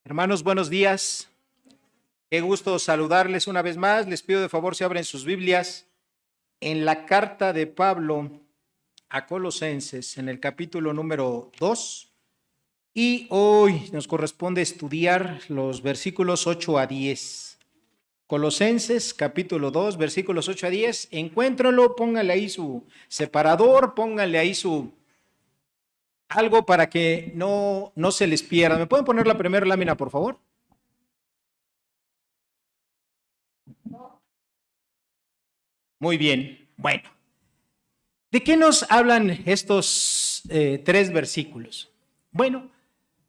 Hermanos, buenos días. Qué gusto saludarles una vez más. Les pido de favor si abren sus Biblias en la carta de Pablo a Colosenses, en el capítulo número 2. Y hoy nos corresponde estudiar los versículos 8 a 10. Colosenses, capítulo 2, versículos 8 a 10. Encuéntrenlo, pónganle ahí su separador, pónganle ahí su algo para que no se les pierda. ¿Me pueden poner la primera lámina, por favor? Muy bien. Bueno, ¿de qué nos hablan estos tres versículos? Bueno,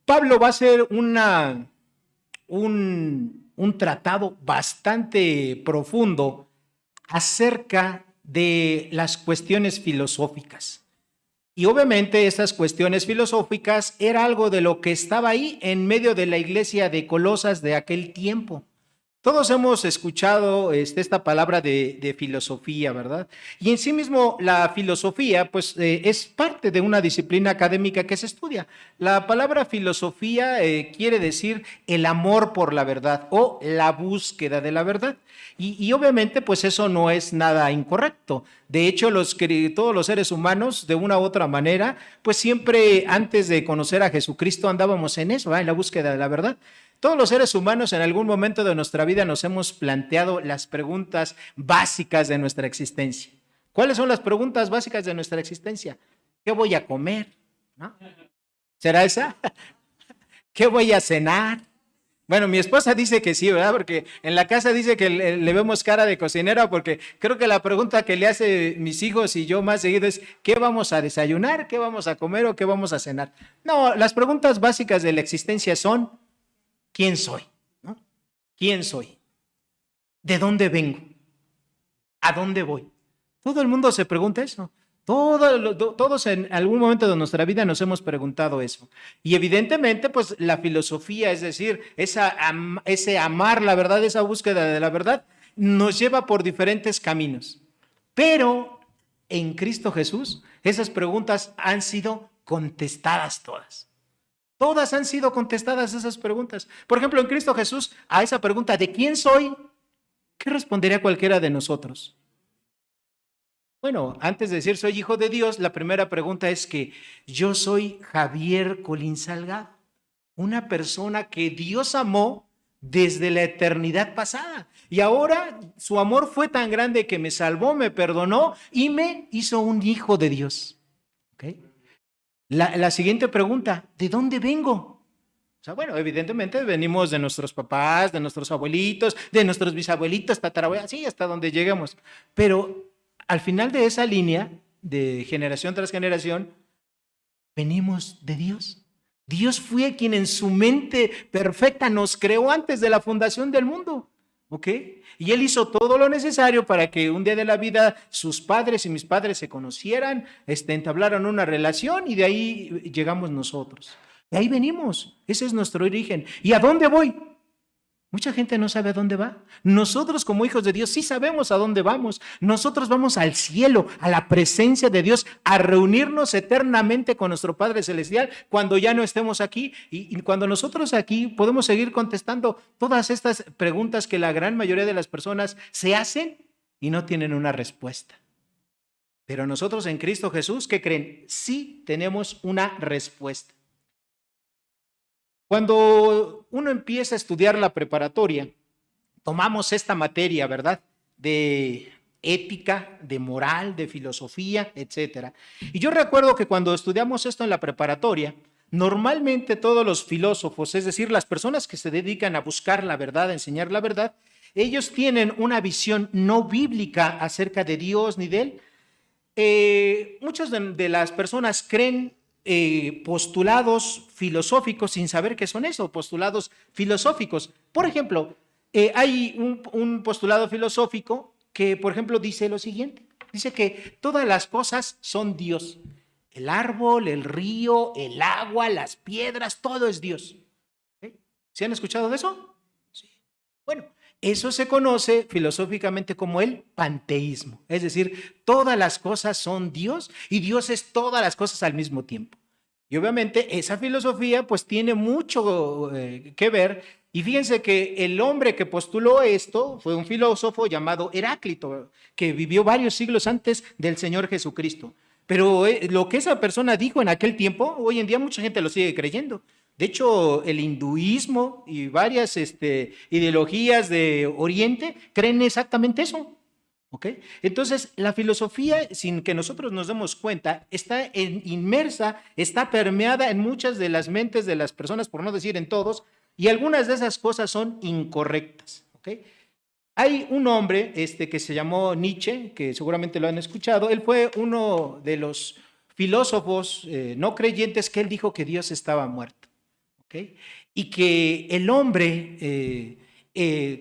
Pablo va a hacer un tratado bastante profundo acerca de las cuestiones filosóficas. Y obviamente esas cuestiones filosóficas era algo de lo que estaba ahí en medio de la iglesia de Colosas de aquel tiempo. Todos hemos escuchado esta palabra de filosofía, ¿verdad? Y en sí mismo la filosofía, pues, es parte de una disciplina académica que se estudia. La palabra filosofía quiere decir el amor por la verdad o la búsqueda de la verdad. Y obviamente, pues, eso no es nada incorrecto. De hecho, todos los seres humanos, de una u otra manera, pues siempre antes de conocer a Jesucristo andábamos en eso, en la búsqueda de la verdad. Todos los seres humanos en algún momento de nuestra vida nos hemos planteado las preguntas básicas de nuestra existencia. ¿Cuáles son las preguntas básicas de nuestra existencia? ¿Qué voy a comer? ¿No? ¿Será esa? ¿Qué voy a cenar? Bueno, mi esposa dice que sí, ¿verdad? Porque en la casa dice que le vemos cara de cocinera, porque creo que la pregunta que le hace mis hijos y yo más seguido es ¿qué vamos a desayunar? ¿Qué vamos a comer o qué vamos a cenar? No, las preguntas básicas de la existencia son ¿quién soy? ¿No? ¿Quién soy? ¿De dónde vengo? ¿A dónde voy? Todo el mundo se pregunta eso. Todos en algún momento de nuestra vida nos hemos preguntado eso. Y evidentemente, pues la filosofía, es decir, ese amar la verdad, esa búsqueda de la verdad, nos lleva por diferentes caminos. Pero en Cristo Jesús, esas preguntas han sido contestadas todas. Todas han sido contestadas esas preguntas. Por ejemplo, en Cristo Jesús, a esa pregunta de ¿quién soy? ¿Qué respondería cualquiera de nosotros? Bueno, antes de decir soy hijo de Dios, la primera pregunta es que yo soy Javier Colín Salgado, una persona que Dios amó desde la eternidad pasada. Y ahora su amor fue tan grande que me salvó, me perdonó y me hizo un hijo de Dios. ¿Okay? La siguiente pregunta, ¿de dónde vengo? O sea, bueno, evidentemente venimos de nuestros papás, de nuestros abuelitos, de nuestros bisabuelitos, tatarabuelos, sí, hasta donde lleguemos. Pero al final de esa línea, de generación tras generación, venimos de Dios. Dios fue quien en su mente perfecta nos creó antes de la fundación del mundo. ¿Ok? Y Él hizo todo lo necesario para que un día de la vida sus padres y mis padres se conocieran, entablaran una relación y de ahí llegamos nosotros. De ahí venimos, ese es nuestro origen. ¿Y a dónde voy? Mucha gente no sabe a dónde va. Nosotros como hijos de Dios sí sabemos a dónde vamos. Nosotros vamos al cielo, a la presencia de Dios, a reunirnos eternamente con nuestro Padre Celestial cuando ya no estemos aquí. Y cuando nosotros aquí podemos seguir contestando todas estas preguntas que la gran mayoría de las personas se hacen y no tienen una respuesta. Pero nosotros en Cristo Jesús, ¿qué creen? Sí tenemos una respuesta. Cuando uno empieza a estudiar la preparatoria, tomamos esta materia, ¿verdad? De ética, de moral, de filosofía, etcétera. Y yo recuerdo que cuando estudiamos esto en la preparatoria, normalmente todos los filósofos, es decir, las personas que se dedican a buscar la verdad, a enseñar la verdad, ellos tienen una visión no bíblica acerca de Dios ni de Él. Muchas de las personas creen postulados filosóficos sin saber qué son eso, postulados filosóficos. Por ejemplo, hay un postulado filosófico que, por ejemplo, dice lo siguiente. Dice que todas las cosas son Dios. El árbol, el río, el agua, las piedras, todo es Dios. ¿Sí han escuchado de eso? Sí. Bueno, eso se conoce filosóficamente como el panteísmo, es decir, todas las cosas son Dios y Dios es todas las cosas al mismo tiempo. Y obviamente esa filosofía pues tiene mucho que ver. Y fíjense que el hombre que postuló esto fue un filósofo llamado Heráclito, que vivió varios siglos antes del Señor Jesucristo. Pero lo que esa persona dijo en aquel tiempo, hoy en día mucha gente lo sigue creyendo. De hecho, el hinduismo y varias ideologías de Oriente creen exactamente eso. ¿Ok? Entonces, la filosofía, sin que nosotros nos demos cuenta, está inmersa, está permeada en muchas de las mentes de las personas, por no decir en todos, y algunas de esas cosas son incorrectas. ¿Ok? Hay un hombre que se llamó Nietzsche, que seguramente lo han escuchado. Él fue uno de los filósofos no creyentes que él dijo que Dios estaba muerto. ¿Ok? Y que el hombre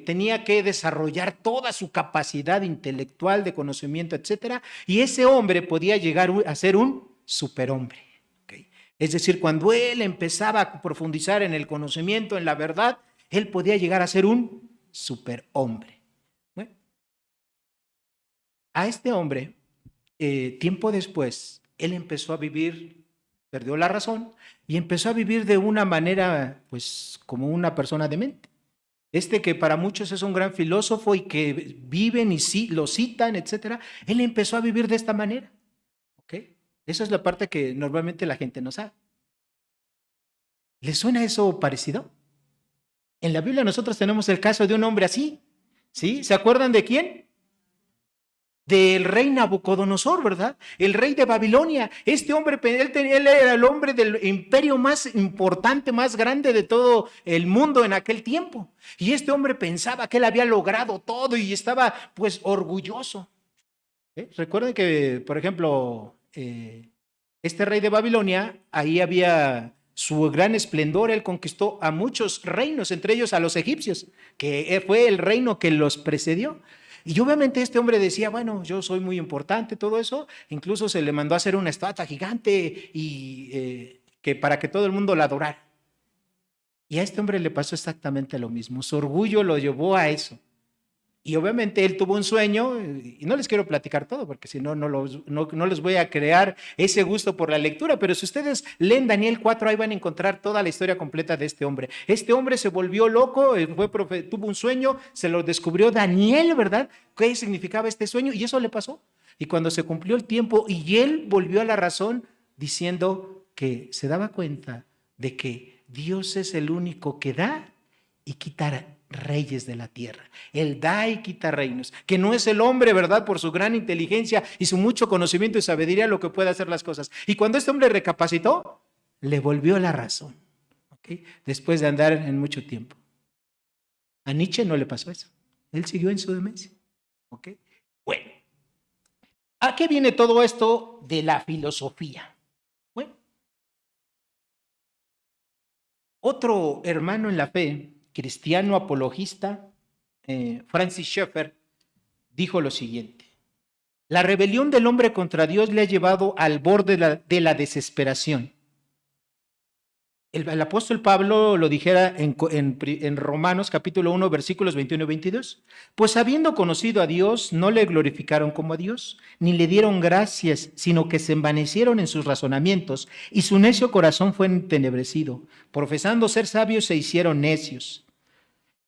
tenía que desarrollar toda su capacidad intelectual de conocimiento, etcétera, y ese hombre podía llegar a ser un superhombre. ¿Okay? Es decir, cuando él empezaba a profundizar en el conocimiento, en la verdad, él podía llegar a ser un superhombre. Bueno, a este hombre, tiempo después, él empezó a vivir, perdió la razón y empezó a vivir de una manera, pues, como una persona demente. Que para muchos es un gran filósofo y que viven y lo citan, etcétera, él empezó a vivir de esta manera. ¿Ok? Esa es la parte que normalmente la gente no sabe. ¿Les suena eso parecido? En la Biblia nosotros tenemos el caso de un hombre así, ¿sí? ¿Se acuerdan de quién? Del rey Nabucodonosor, ¿verdad? El rey de Babilonia. Este hombre, él era el hombre del imperio más importante, más grande de todo el mundo en aquel tiempo. Y este hombre pensaba que él había logrado todo y estaba pues orgulloso. Recuerden que, por ejemplo, este rey de Babilonia, ahí había su gran esplendor, él conquistó a muchos reinos, entre ellos a los egipcios, que fue el reino que los precedió. Y obviamente este hombre decía, bueno, yo soy muy importante, todo eso. Incluso se le mandó a hacer una estatua gigante y que para que todo el mundo la adorara. Y a este hombre le pasó exactamente lo mismo. Su orgullo lo llevó a eso. Y obviamente él tuvo un sueño, y no les quiero platicar todo, porque si no, no les voy a crear ese gusto por la lectura, pero si ustedes leen Daniel 4, ahí van a encontrar toda la historia completa de este hombre. Este hombre se volvió loco, tuvo un sueño, se lo descubrió Daniel, ¿verdad? ¿Qué significaba este sueño? Y eso le pasó. Y cuando se cumplió el tiempo y él volvió a la razón diciendo que se daba cuenta de que Dios es el único que da y quita reyes de la tierra. Él da y quita reinos, que no es el hombre, ¿verdad? Por su gran inteligencia y su mucho conocimiento y sabiduría lo que puede hacer las cosas. Y cuando este hombre recapacitó, le volvió la razón, ¿okay? Después de andar en mucho tiempo. A Nietzsche no le pasó eso. Él siguió en su demencia. ¿Okay? Bueno, ¿a qué viene todo esto de la filosofía? Bueno, otro hermano en la fe, cristiano apologista, Francis Schaeffer, dijo lo siguiente: la rebelión del hombre contra Dios le ha llevado al borde de la desesperación. El apóstol Pablo lo dijera en Romanos capítulo 1, versículos 21 y 22. Pues habiendo conocido a Dios, no le glorificaron como a Dios, ni le dieron gracias, sino que se envanecieron en sus razonamientos, y su necio corazón fue entenebrecido. Profesando ser sabios, se hicieron necios.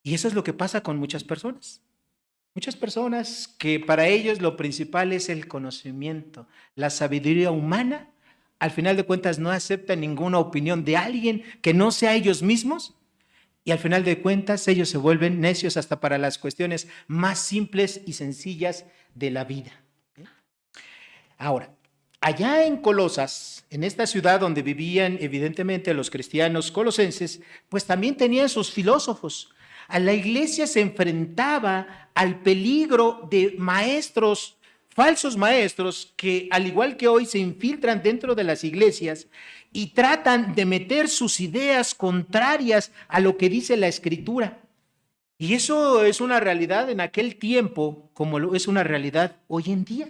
Y eso es lo que pasa con muchas personas. Muchas personas que para ellos lo principal es el conocimiento, la sabiduría humana. Al final de cuentas no aceptan ninguna opinión de alguien que no sea ellos mismos, y al final de cuentas ellos se vuelven necios hasta para las cuestiones más simples y sencillas de la vida. Ahora, allá en Colosas, en esta ciudad donde vivían evidentemente los cristianos colosenses, pues también tenían sus filósofos. A la iglesia se enfrentaba al peligro de maestros, falsos maestros, que al igual que hoy se infiltran dentro de las iglesias y tratan de meter sus ideas contrarias a lo que dice la Escritura. Y eso es una realidad en aquel tiempo, como es una realidad hoy en día.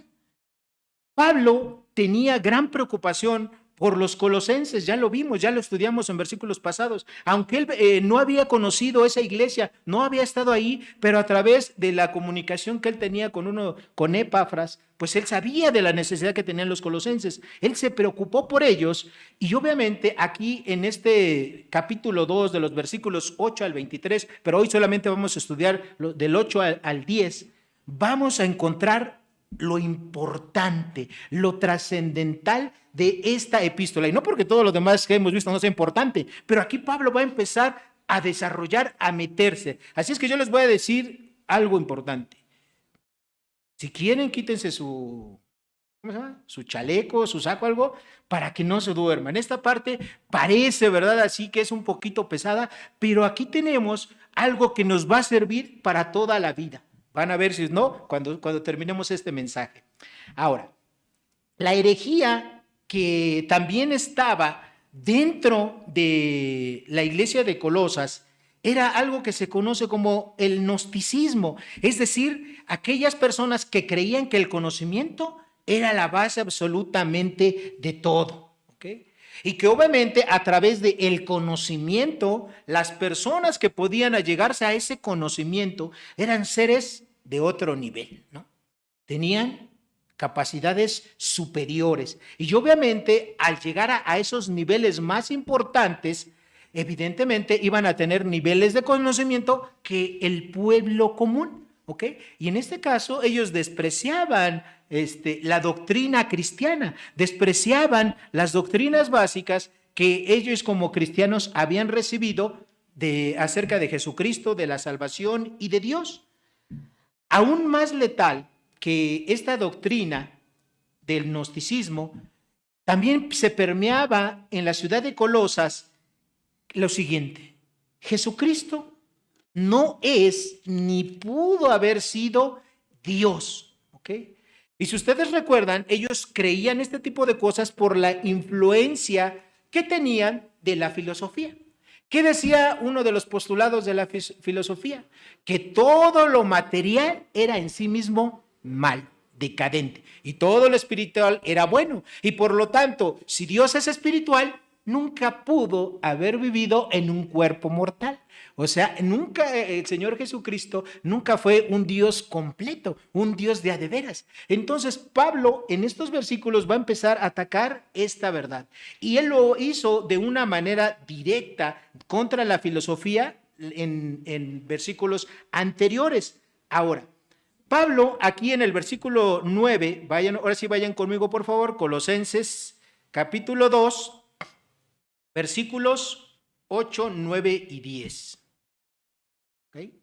Pablo tenía gran preocupación por los colosenses, ya lo vimos, ya lo estudiamos en versículos pasados. Aunque él no había conocido esa iglesia, no había estado ahí, pero a través de la comunicación que él tenía con Epafras, pues él sabía de la necesidad que tenían los colosenses. Él se preocupó por ellos y obviamente aquí en este capítulo 2 de los versículos 8 al 23, pero hoy solamente vamos a estudiar del 8 al 10, vamos a encontrar lo importante, lo trascendental de esta epístola. Y no porque todo lo demás que hemos visto no sea importante, pero aquí Pablo va a empezar a desarrollar, a meterse. Así es que yo les voy a decir algo importante. Si quieren, quítense su, ¿cómo se llama? Su chaleco, su saco, algo, para que no se duerman. Esta parte parece, ¿verdad? Así que es un poquito pesada, pero aquí tenemos algo que nos va a servir para toda la vida. Van a ver si no, cuando terminemos este mensaje. Ahora, la herejía que también estaba dentro de la iglesia de Colosas era algo que se conoce como el gnosticismo, es decir, aquellas personas que creían que el conocimiento era la base absolutamente de todo, ¿ok? Y que obviamente a través del conocimiento, las personas que podían allegarse a ese conocimiento eran seres de otro nivel, ¿no? Tenían capacidades superiores. Y obviamente al llegar a esos niveles más importantes, evidentemente iban a tener niveles de conocimiento que el pueblo común, ¿ok? Y en este caso ellos despreciaban la doctrina cristiana, despreciaban las doctrinas básicas que ellos como cristianos habían recibido acerca de Jesucristo, de la salvación y de Dios. Aún más letal que esta doctrina del gnosticismo también se permeaba en la ciudad de Colosas lo siguiente: Jesucristo no es ni pudo haber sido Dios, ¿ok? Y si ustedes recuerdan, ellos creían este tipo de cosas por la influencia que tenían de la filosofía. ¿Qué decía uno de los postulados de la filosofía? Que todo lo material era en sí mismo mal, decadente, y todo lo espiritual era bueno. Y por lo tanto, si Dios es espiritual, nunca pudo haber vivido en un cuerpo mortal. O sea, nunca el Señor Jesucristo nunca fue un Dios completo, un Dios de a de veras. Entonces Pablo en estos versículos va a empezar a atacar esta verdad. Y él lo hizo de una manera directa contra la filosofía en versículos anteriores. Ahora, Pablo aquí en el versículo 9, ahora sí vayan conmigo por favor, Colosenses capítulo 2, versículos 8, 9 y 10. ¿Okay?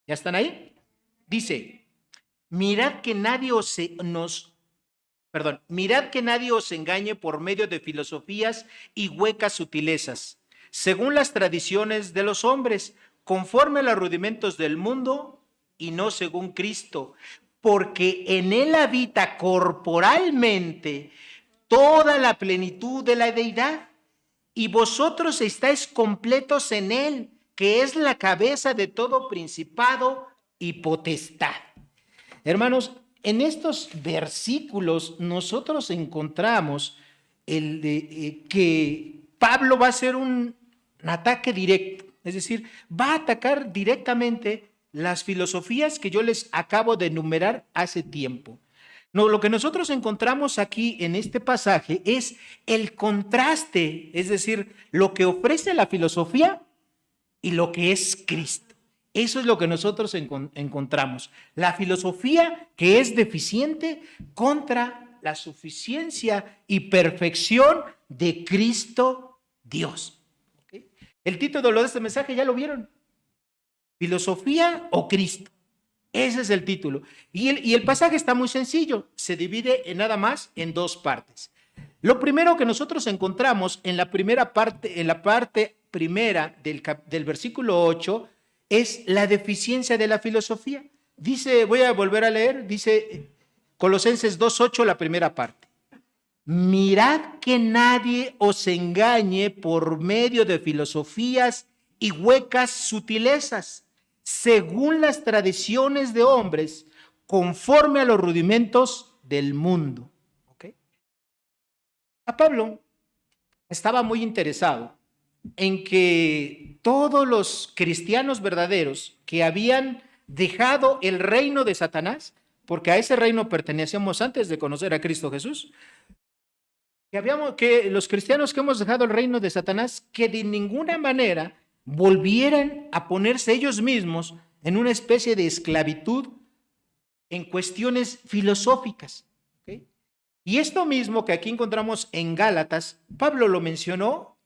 ¿Ya están ahí? Dice, mirad que nadie os engañe por medio de filosofías y huecas sutilezas, según las tradiciones de los hombres, conforme a los rudimentos del mundo y no según Cristo, porque en él habita corporalmente toda la plenitud de la deidad, y vosotros estáis completos en él, que es la cabeza de todo principado y potestad. Hermanos, en estos versículos nosotros encontramos que Pablo va a hacer un ataque directo, es decir, va a atacar directamente las filosofías que yo les acabo de enumerar hace tiempo. No, lo que nosotros encontramos aquí en este pasaje es el contraste, es decir, lo que ofrece la filosofía y lo que es Cristo. Eso es lo que nosotros encontramos. La filosofía que es deficiente contra la suficiencia y perfección de Cristo Dios. ¿Okay? El título de este mensaje ya lo vieron. Filosofía o Cristo. Ese es el título. Y el pasaje está muy sencillo. Se divide nada más en dos partes. Lo primero que nosotros encontramos en la primera parte, en la parte primera del versículo 8, es la deficiencia de la filosofía. Dice, voy a volver a leer, dice Colosenses 2:8, la primera parte. Mirad que nadie os engañe por medio de filosofías y huecas sutilezas, según las tradiciones de hombres, conforme a los rudimentos del mundo. ¿Okay? A Pablo estaba muy interesado en que todos los cristianos verdaderos que habían dejado el reino de Satanás, porque a ese reino pertenecíamos antes de conocer a Cristo Jesús, que los cristianos que hemos dejado el reino de Satanás, que de ninguna manera volvieran a ponerse ellos mismos en una especie de esclavitud en cuestiones filosóficas. ¿Okay? Y esto mismo que aquí encontramos en Gálatas, Pablo lo mencionó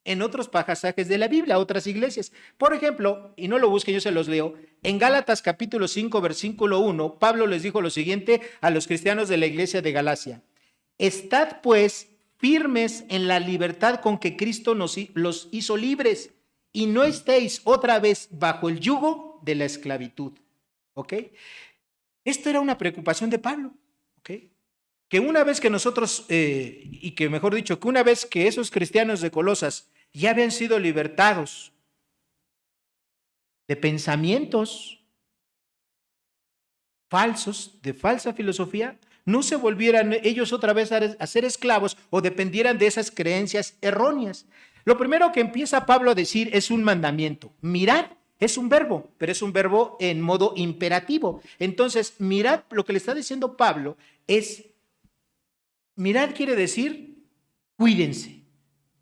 en otros pasajes de la Biblia, otras iglesias. Por ejemplo, y no lo busquen, yo se los leo, en Gálatas capítulo 5, versículo 1, Pablo les dijo lo siguiente a los cristianos de la iglesia de Galacia: estad pues firmes en la libertad con que Cristo los hizo libres, y no estéis otra vez bajo el yugo de la esclavitud. ¿Ok? Esto era una preocupación de Pablo. ¿Ok? Que una vez que nosotros, y que mejor dicho, que una vez que esos cristianos de Colosas ya habían sido libertados de pensamientos falsos, de falsa filosofía, no se volvieran ellos otra vez a ser esclavos o dependieran de esas creencias erróneas. Lo primero que empieza Pablo a decir es un mandamiento. Mirad es un verbo, pero es un verbo en modo imperativo. Entonces, mirad, lo que le está diciendo Pablo es, mirad quiere decir, cuídense.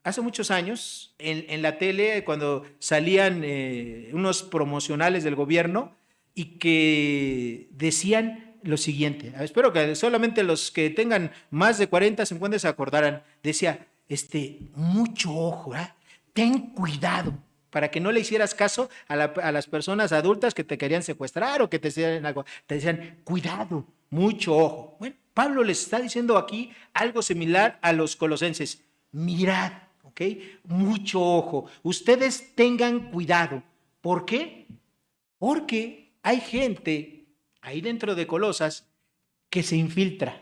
Hace muchos años, en la tele, cuando salían unos promocionales del gobierno y que decían lo siguiente, espero que solamente los que tengan más de 40, 50 se acordarán, decía, mucho ojo, ten cuidado, para que no le hicieras caso a las personas adultas que te querían secuestrar o que te decían algo, te decían, cuidado, mucho ojo. Bueno, Pablo les está diciendo aquí algo similar a los colosenses, mirad, ¿ok? Mucho ojo, ustedes tengan cuidado. ¿Por qué? Porque hay gente ahí dentro de Colosas que se infiltra,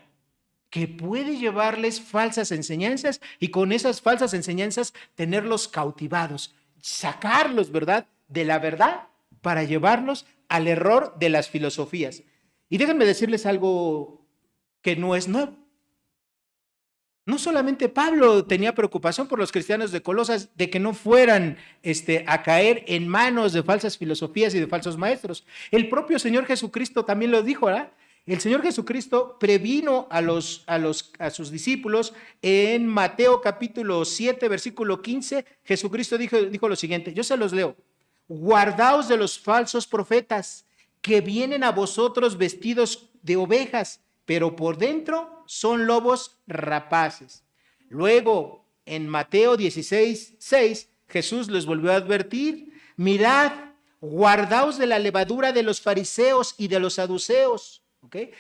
que puede llevarles falsas enseñanzas y con esas falsas enseñanzas tenerlos cautivados, sacarlos, ¿verdad?, de la verdad para llevarlos al error de las filosofías. Y déjenme decirles algo que no es nuevo. No solamente Pablo tenía preocupación por los cristianos de Colosas de que no fueran a caer en manos de falsas filosofías y de falsos maestros. El propio Señor Jesucristo también lo dijo, ¿verdad? El Señor Jesucristo previno a sus discípulos en Mateo capítulo 7, versículo 15. Jesucristo dijo lo siguiente, yo se los leo. Guardaos de los falsos profetas que vienen a vosotros vestidos de ovejas, pero por dentro son lobos rapaces. Luego, en Mateo 16, 6, Jesús les volvió a advertir, mirad, guardaos de la levadura de los fariseos y de los saduceos. ¿Okay?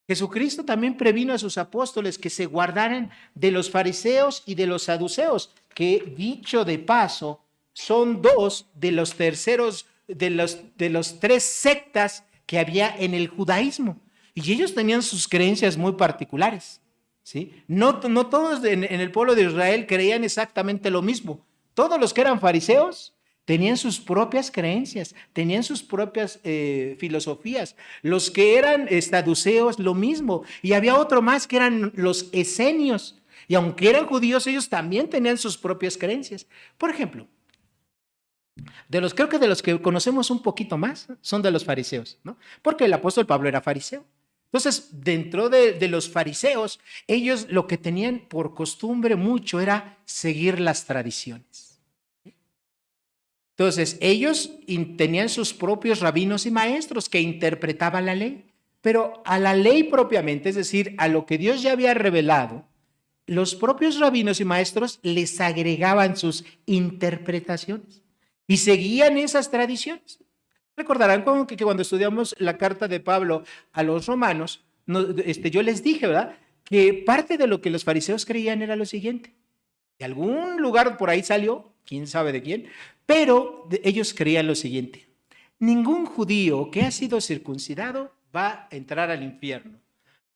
Jesucristo también previno a sus apóstoles que se guardaran de los fariseos y de los saduceos, que dicho de paso, son dos de los terceros, de los tres sectas que había en el judaísmo. Y ellos tenían sus creencias muy particulares, ¿sí? No todos en el pueblo de Israel creían exactamente lo mismo. Todos los que eran fariseos tenían sus propias creencias, tenían sus propias filosofías. Los que eran saduceos, lo mismo. Y había otro más que eran los esenios. Y aunque eran judíos, ellos también tenían sus propias creencias. Por ejemplo, creo que de los que conocemos un poquito más son de los fariseos, ¿no? Porque el apóstol Pablo era fariseo. Entonces, dentro de los fariseos, ellos lo que tenían por costumbre mucho era seguir las tradiciones. Entonces, ellos tenían sus propios rabinos y maestros que interpretaban la ley, pero a la ley propiamente, es decir, a lo que Dios ya había revelado, los propios rabinos y maestros les agregaban sus interpretaciones y seguían esas tradiciones. Recordarán que cuando estudiamos la carta de Pablo a los romanos, yo les dije, ¿verdad?, que parte de lo que los fariseos creían era lo siguiente. De algún lugar por ahí salió, quién sabe de quién, pero ellos creían lo siguiente. Ningún judío que ha sido circuncidado va a entrar al infierno,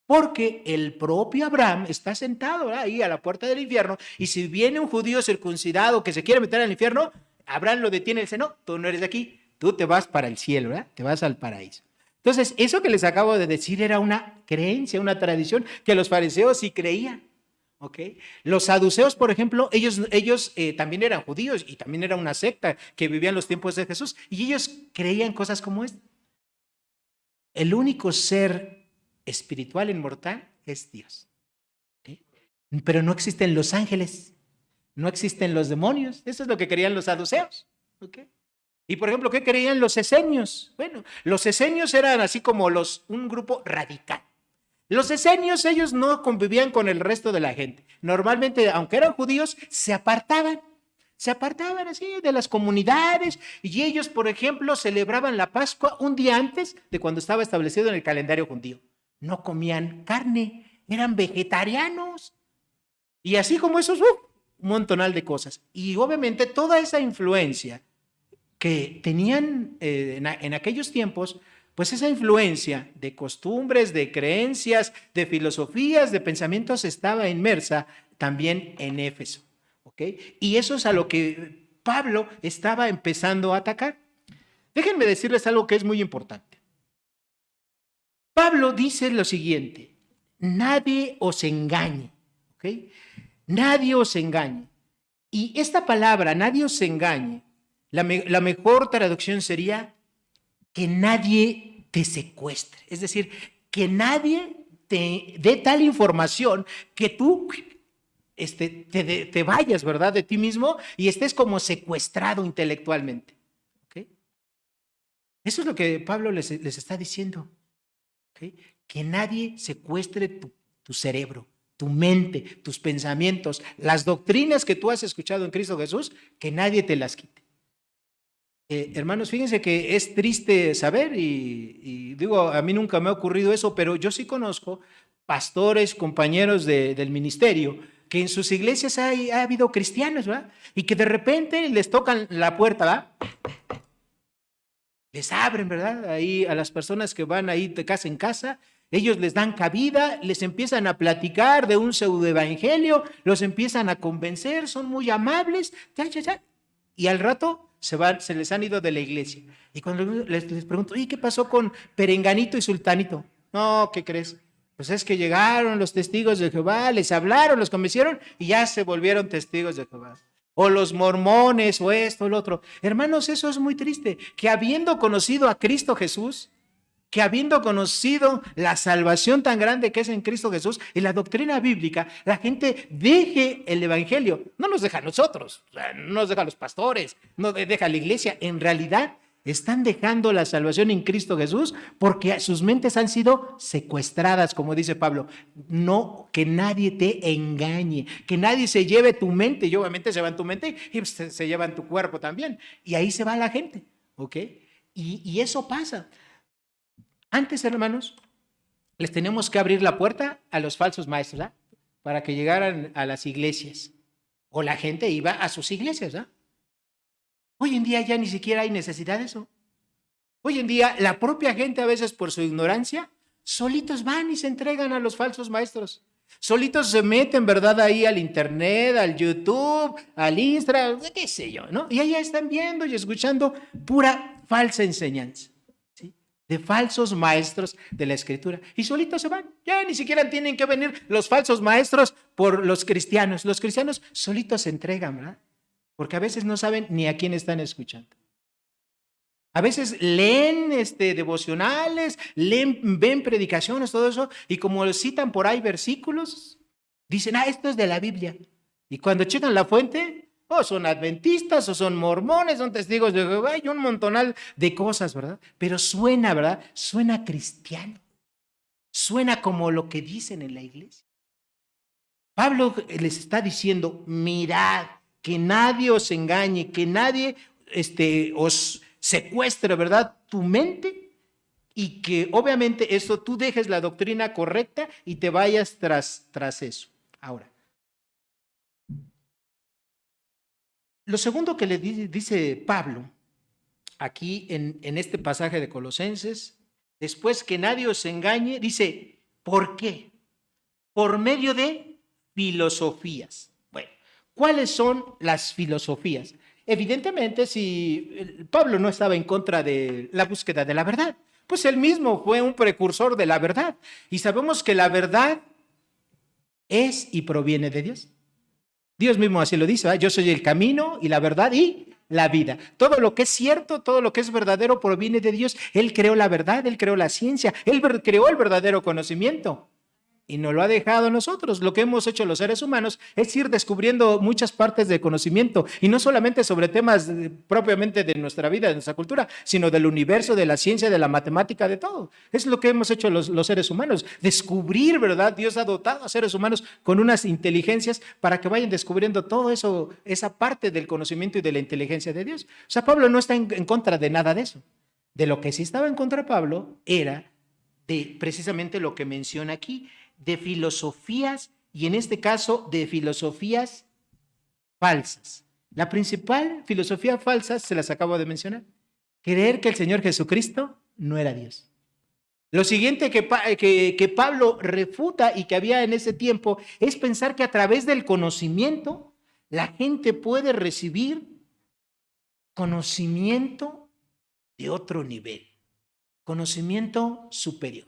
porque el propio Abraham está sentado, ¿verdad?, ahí a la puerta del infierno, y si viene un judío circuncidado que se quiere meter al infierno, Abraham lo detiene y dice, no, tú no eres de aquí. Tú te vas para el cielo, ¿verdad? Te vas al paraíso. Entonces, eso que les acabo de decir era una creencia, una tradición que los fariseos sí creían. ¿ok? Los saduceos, por ejemplo, ellos también eran judíos y también era una secta que vivía en los tiempos de Jesús y ellos creían cosas como esta. El único ser espiritual inmortal es Dios, ¿ok? Pero no existen los ángeles, no existen los demonios. Eso es lo que creían los saduceos, ¿ok? Y por ejemplo, ¿qué creían los esenios? Bueno, los esenios eran así como un grupo radical. Los esenios, ellos no convivían con el resto de la gente. Normalmente, aunque eran judíos, se apartaban así de las comunidades y ellos, por ejemplo, celebraban la Pascua un día antes de cuando estaba establecido en el calendario judío. No comían carne, eran vegetarianos. Y así como esos, un montonal de cosas. Y obviamente toda esa influencia que tenían en aquellos tiempos, pues esa influencia de costumbres, de creencias, de filosofías, de pensamientos estaba inmersa también en Éfeso, ¿ok? Y eso es a lo que Pablo estaba empezando a atacar. Déjenme decirles algo que es muy importante. Pablo dice lo siguiente: nadie os engañe, ¿ok? Nadie os engañe. Y esta palabra, nadie os engañe, la mejor traducción sería que nadie te secuestre. Es decir, que nadie te dé tal información que tú te vayas, ¿verdad?, de ti mismo y estés como secuestrado intelectualmente. ¿Okay? Eso es lo que Pablo les está diciendo. ¿Okay? Que nadie secuestre tu cerebro, tu mente, tus pensamientos, las doctrinas que tú has escuchado en Cristo Jesús, que nadie te las quite. Hermanos, fíjense que es triste saber y digo, a mí nunca me ha ocurrido eso, pero yo sí conozco pastores, compañeros del ministerio, que en sus iglesias ha habido cristianos, ¿verdad? Y que de repente les tocan la puerta, ¿verdad? Les abren, ¿verdad? Ahí a las personas que van ahí de casa en casa, ellos les dan cabida, les empiezan a platicar de un pseudoevangelio, los empiezan a convencer, son muy amables, y al rato se les han ido de la iglesia. Y cuando les pregunto, ¿y qué pasó con Perenganito y Sultanito? No, ¿qué crees? Pues es que llegaron los testigos de Jehová, les hablaron, los convencieron y ya se volvieron testigos de Jehová. O los mormones, o esto, o lo otro. Hermanos, eso es muy triste, que habiendo conocido a Cristo Jesús, que habiendo conocido la salvación tan grande que es en Cristo Jesús y la doctrina bíblica, la gente deje el evangelio. No nos deja a nosotros, no nos deja a los pastores, no deja a la iglesia. En realidad están dejando la salvación en Cristo Jesús porque sus mentes han sido secuestradas, como dice Pablo. No, que nadie te engañe, que nadie se lleve tu mente, y obviamente se va tu mente y se llevan tu cuerpo también. Y ahí se va la gente, ¿ok? Y eso pasa. Antes, hermanos, les tenemos que abrir la puerta a los falsos maestros, ¿verdad? Para que llegaran a las iglesias. O la gente iba a sus iglesias, ¿verdad? Hoy en día ya ni siquiera hay necesidad de eso. Hoy en día la propia gente, a veces por su ignorancia, solitos van y se entregan a los falsos maestros. Solitos se meten, ¿verdad?, ahí al internet, al YouTube, al Instagram, qué sé yo, ¿no? Y allá están viendo y escuchando pura falsa enseñanza, ¿sí?, de falsos maestros de la Escritura. Y solitos se van. Ya ni siquiera tienen que venir los falsos maestros por los cristianos. Los cristianos solitos se entregan, ¿verdad? Porque a veces no saben ni a quién están escuchando. A veces leen devocionales, ven predicaciones, todo eso, y como citan por ahí versículos, dicen, esto es de la Biblia. Y cuando checan la fuente, son adventistas, o son mormones, son testigos de Jehová, y un montonal de cosas, ¿verdad? Pero suena, ¿verdad? Suena cristiano. Suena como lo que dicen en la iglesia. Pablo les está diciendo, mirad, que nadie os engañe, que nadie os secuestre, ¿verdad?, tu mente, y que obviamente eso tú dejes la doctrina correcta y te vayas tras eso. Ahora, lo segundo que le dice Pablo aquí en este pasaje de Colosenses, después que nadie os engañe, dice, ¿por qué? Por medio de filosofías. Bueno, ¿cuáles son las filosofías? Evidentemente, si Pablo no estaba en contra de la búsqueda de la verdad, pues él mismo fue un precursor de la verdad. Y sabemos que la verdad es y proviene de Dios. Dios mismo así lo dice, ¿verdad? Yo soy el camino y la verdad y la vida. Todo lo que es cierto, todo lo que es verdadero proviene de Dios. Él creó la verdad, Él creó la ciencia, Él creó el verdadero conocimiento. Y nos lo ha dejado a nosotros. Lo que hemos hecho los seres humanos es ir descubriendo muchas partes de conocimiento, y no solamente sobre temas propiamente de nuestra vida, de nuestra cultura, sino del universo, de la ciencia, de la matemática, de todo. Es lo que hemos hecho los seres humanos, descubrir, ¿verdad? Dios ha dotado a seres humanos con unas inteligencias para que vayan descubriendo todo eso, esa parte del conocimiento y de la inteligencia de Dios. O sea, Pablo no está en contra de nada de eso. De lo que sí estaba en contra Pablo era de precisamente lo que menciona aquí, de filosofías, y en este caso de filosofías falsas. La principal filosofía falsa se las acabo de mencionar: creer que el Señor Jesucristo no era Dios. Lo siguiente que Pablo refuta y que había en ese tiempo es pensar que a través del conocimiento la gente puede recibir conocimiento de otro nivel, conocimiento superior.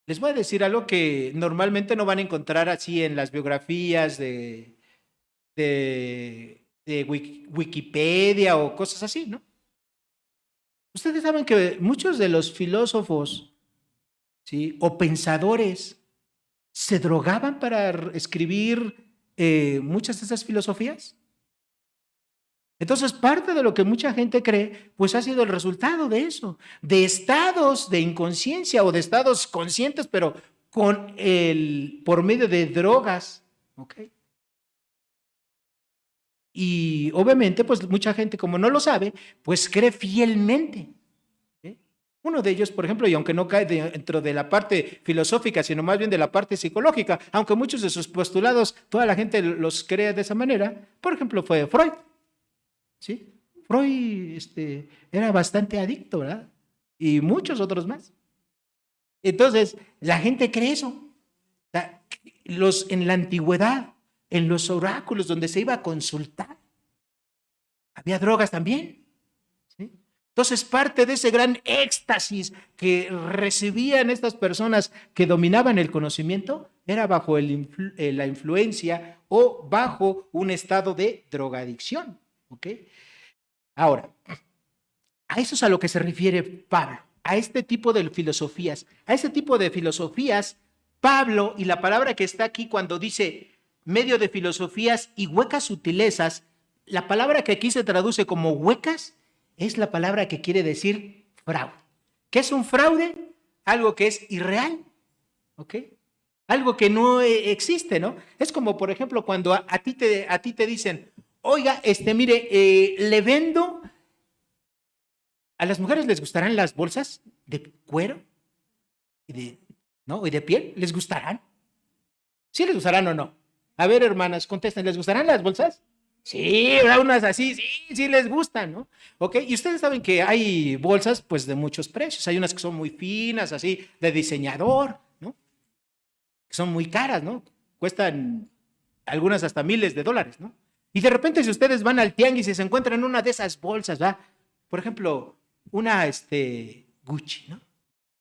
Les voy a decir algo que normalmente no van a encontrar así en las biografías de Wikipedia o cosas así, ¿no? Ustedes saben que muchos de los filósofos, ¿sí?, o pensadores se drogaban para escribir muchas de esas filosofías. Entonces, parte de lo que mucha gente cree, pues ha sido el resultado de eso, de estados de inconsciencia o de estados conscientes, pero por medio de drogas, ¿ok? Y obviamente, pues mucha gente, como no lo sabe, pues cree fielmente. ¿Okay? Uno de ellos, por ejemplo, y aunque no cae dentro de la parte filosófica, sino más bien de la parte psicológica, aunque muchos de sus postulados, toda la gente los cree de esa manera, por ejemplo, fue Freud. ¿Sí? Freud era bastante adicto, ¿verdad? Y muchos otros más. Entonces, la gente cree eso. En la antigüedad, en los oráculos donde se iba a consultar, había drogas también. ¿Sí? Entonces, parte de ese gran éxtasis que recibían estas personas que dominaban el conocimiento era bajo la influencia o bajo un estado de drogadicción. ¿Ok? Ahora, a eso es a lo que se refiere Pablo, a este tipo de filosofías. A este tipo de filosofías, Pablo, y la palabra que está aquí cuando dice medio de filosofías y huecas sutilezas, la palabra que aquí se traduce como huecas es la palabra que quiere decir fraude. ¿Qué es un fraude? Algo que es irreal, ¿ok? Algo que no existe, ¿no? Es como, por ejemplo, cuando a ti te dicen: oiga, mire, le vendo. ¿A las mujeres les gustarán las bolsas de cuero y de piel? ¿Les gustarán? ¿Sí les gustarán o no? A ver, hermanas, contesten, ¿les gustarán las bolsas? Sí, unas así, sí les gustan, ¿no? ¿Ok? Y ustedes saben que hay bolsas, pues, de muchos precios. Hay unas que son muy finas, así, de diseñador, ¿no? Que son muy caras, ¿no? Cuestan algunas hasta miles de dólares, ¿no? Y de repente, si ustedes van al tianguis y se encuentran una de esas bolsas, ¿va? Por ejemplo, una Gucci, ¿no?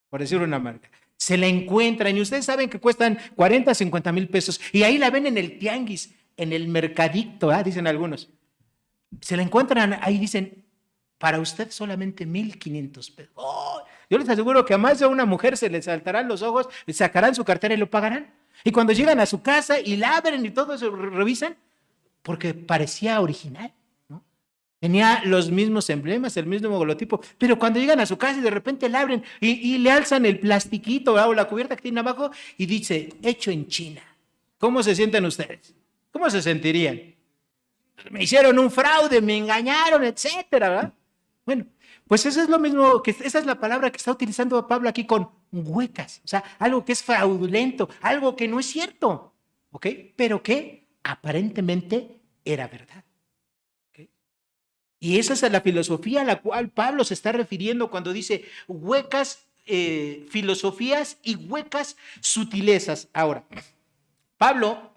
Por decir una marca. Se la encuentran y ustedes saben que cuestan 40, 50 mil pesos. Y ahí la ven en el tianguis, en el mercadito, dicen algunos. Se la encuentran ahí, dicen: para usted solamente 1,500 pesos. Oh, yo les aseguro que a más de una mujer se les saltarán los ojos, sacarán su cartera y lo pagarán. Y cuando llegan a su casa y la abren y todo eso, revisan, porque parecía original, ¿no? Tenía los mismos emblemas, el mismo logotipo, pero cuando llegan a su casa y de repente la abren y le alzan el plastiquito o la cubierta que tiene abajo y dice: hecho en China. ¿Cómo se sienten ustedes? ¿Cómo se sentirían? Me hicieron un fraude, me engañaron, etcétera, ¿verdad? Bueno, pues eso es lo mismo, esa es la palabra que está utilizando Pablo aquí con huecas, o sea, algo que es fraudulento, algo que no es cierto, ¿ok? Pero que aparentemente era verdad. ¿Okay? Y esa es la filosofía a la cual Pablo se está refiriendo cuando dice huecas filosofías y huecas sutilezas. Ahora, Pablo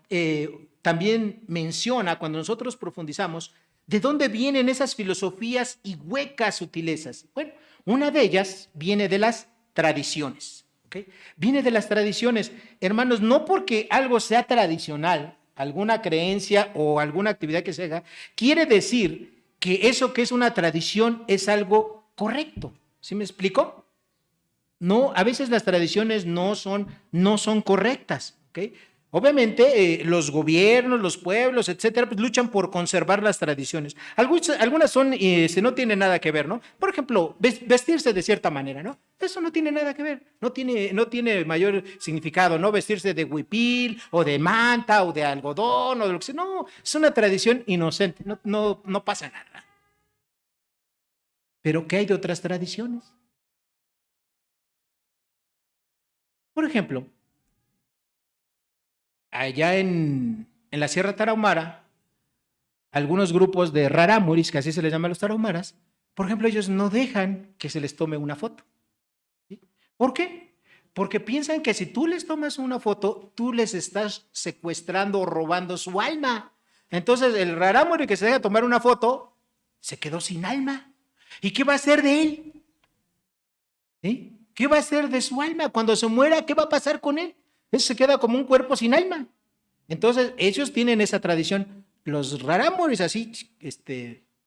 también menciona, cuando nosotros profundizamos, ¿de dónde vienen esas filosofías y huecas sutilezas? Bueno, una de ellas viene de las tradiciones, ¿ok? ¿ok? Viene de las tradiciones. Hermanos, no porque algo sea tradicional, alguna creencia o alguna actividad que se haga, quiere decir que eso que es una tradición es algo correcto. ¿Sí me explico? No, a veces las tradiciones no son correctas, ¿ok? Obviamente los gobiernos, los pueblos, etcétera, pues luchan por conservar las tradiciones. Algunas son, no tienen nada que ver, ¿no? Por ejemplo, vestirse de cierta manera, ¿no? Eso no tiene nada que ver, no tiene mayor significado, ¿no? Vestirse de huipil o de manta o de algodón o de lo que sea. No, es una tradición inocente, no pasa nada. Pero ¿qué hay de otras tradiciones? Por ejemplo, allá en la Sierra Tarahumara, algunos grupos de rarámuris, que así se les llama a los tarahumaras, por ejemplo, ellos no dejan que se les tome una foto. ¿Sí? ¿Por qué? Porque piensan que si tú les tomas una foto, tú les estás secuestrando o robando su alma. Entonces, el rarámuri que se deja tomar una foto, se quedó sin alma. ¿Y qué va a hacer de él? ¿Sí? ¿Qué va a hacer de su alma? Cuando se muera, ¿qué va a pasar con él? Él se queda como un cuerpo sin alma. Entonces, ellos tienen esa tradición. Los rarámuris así,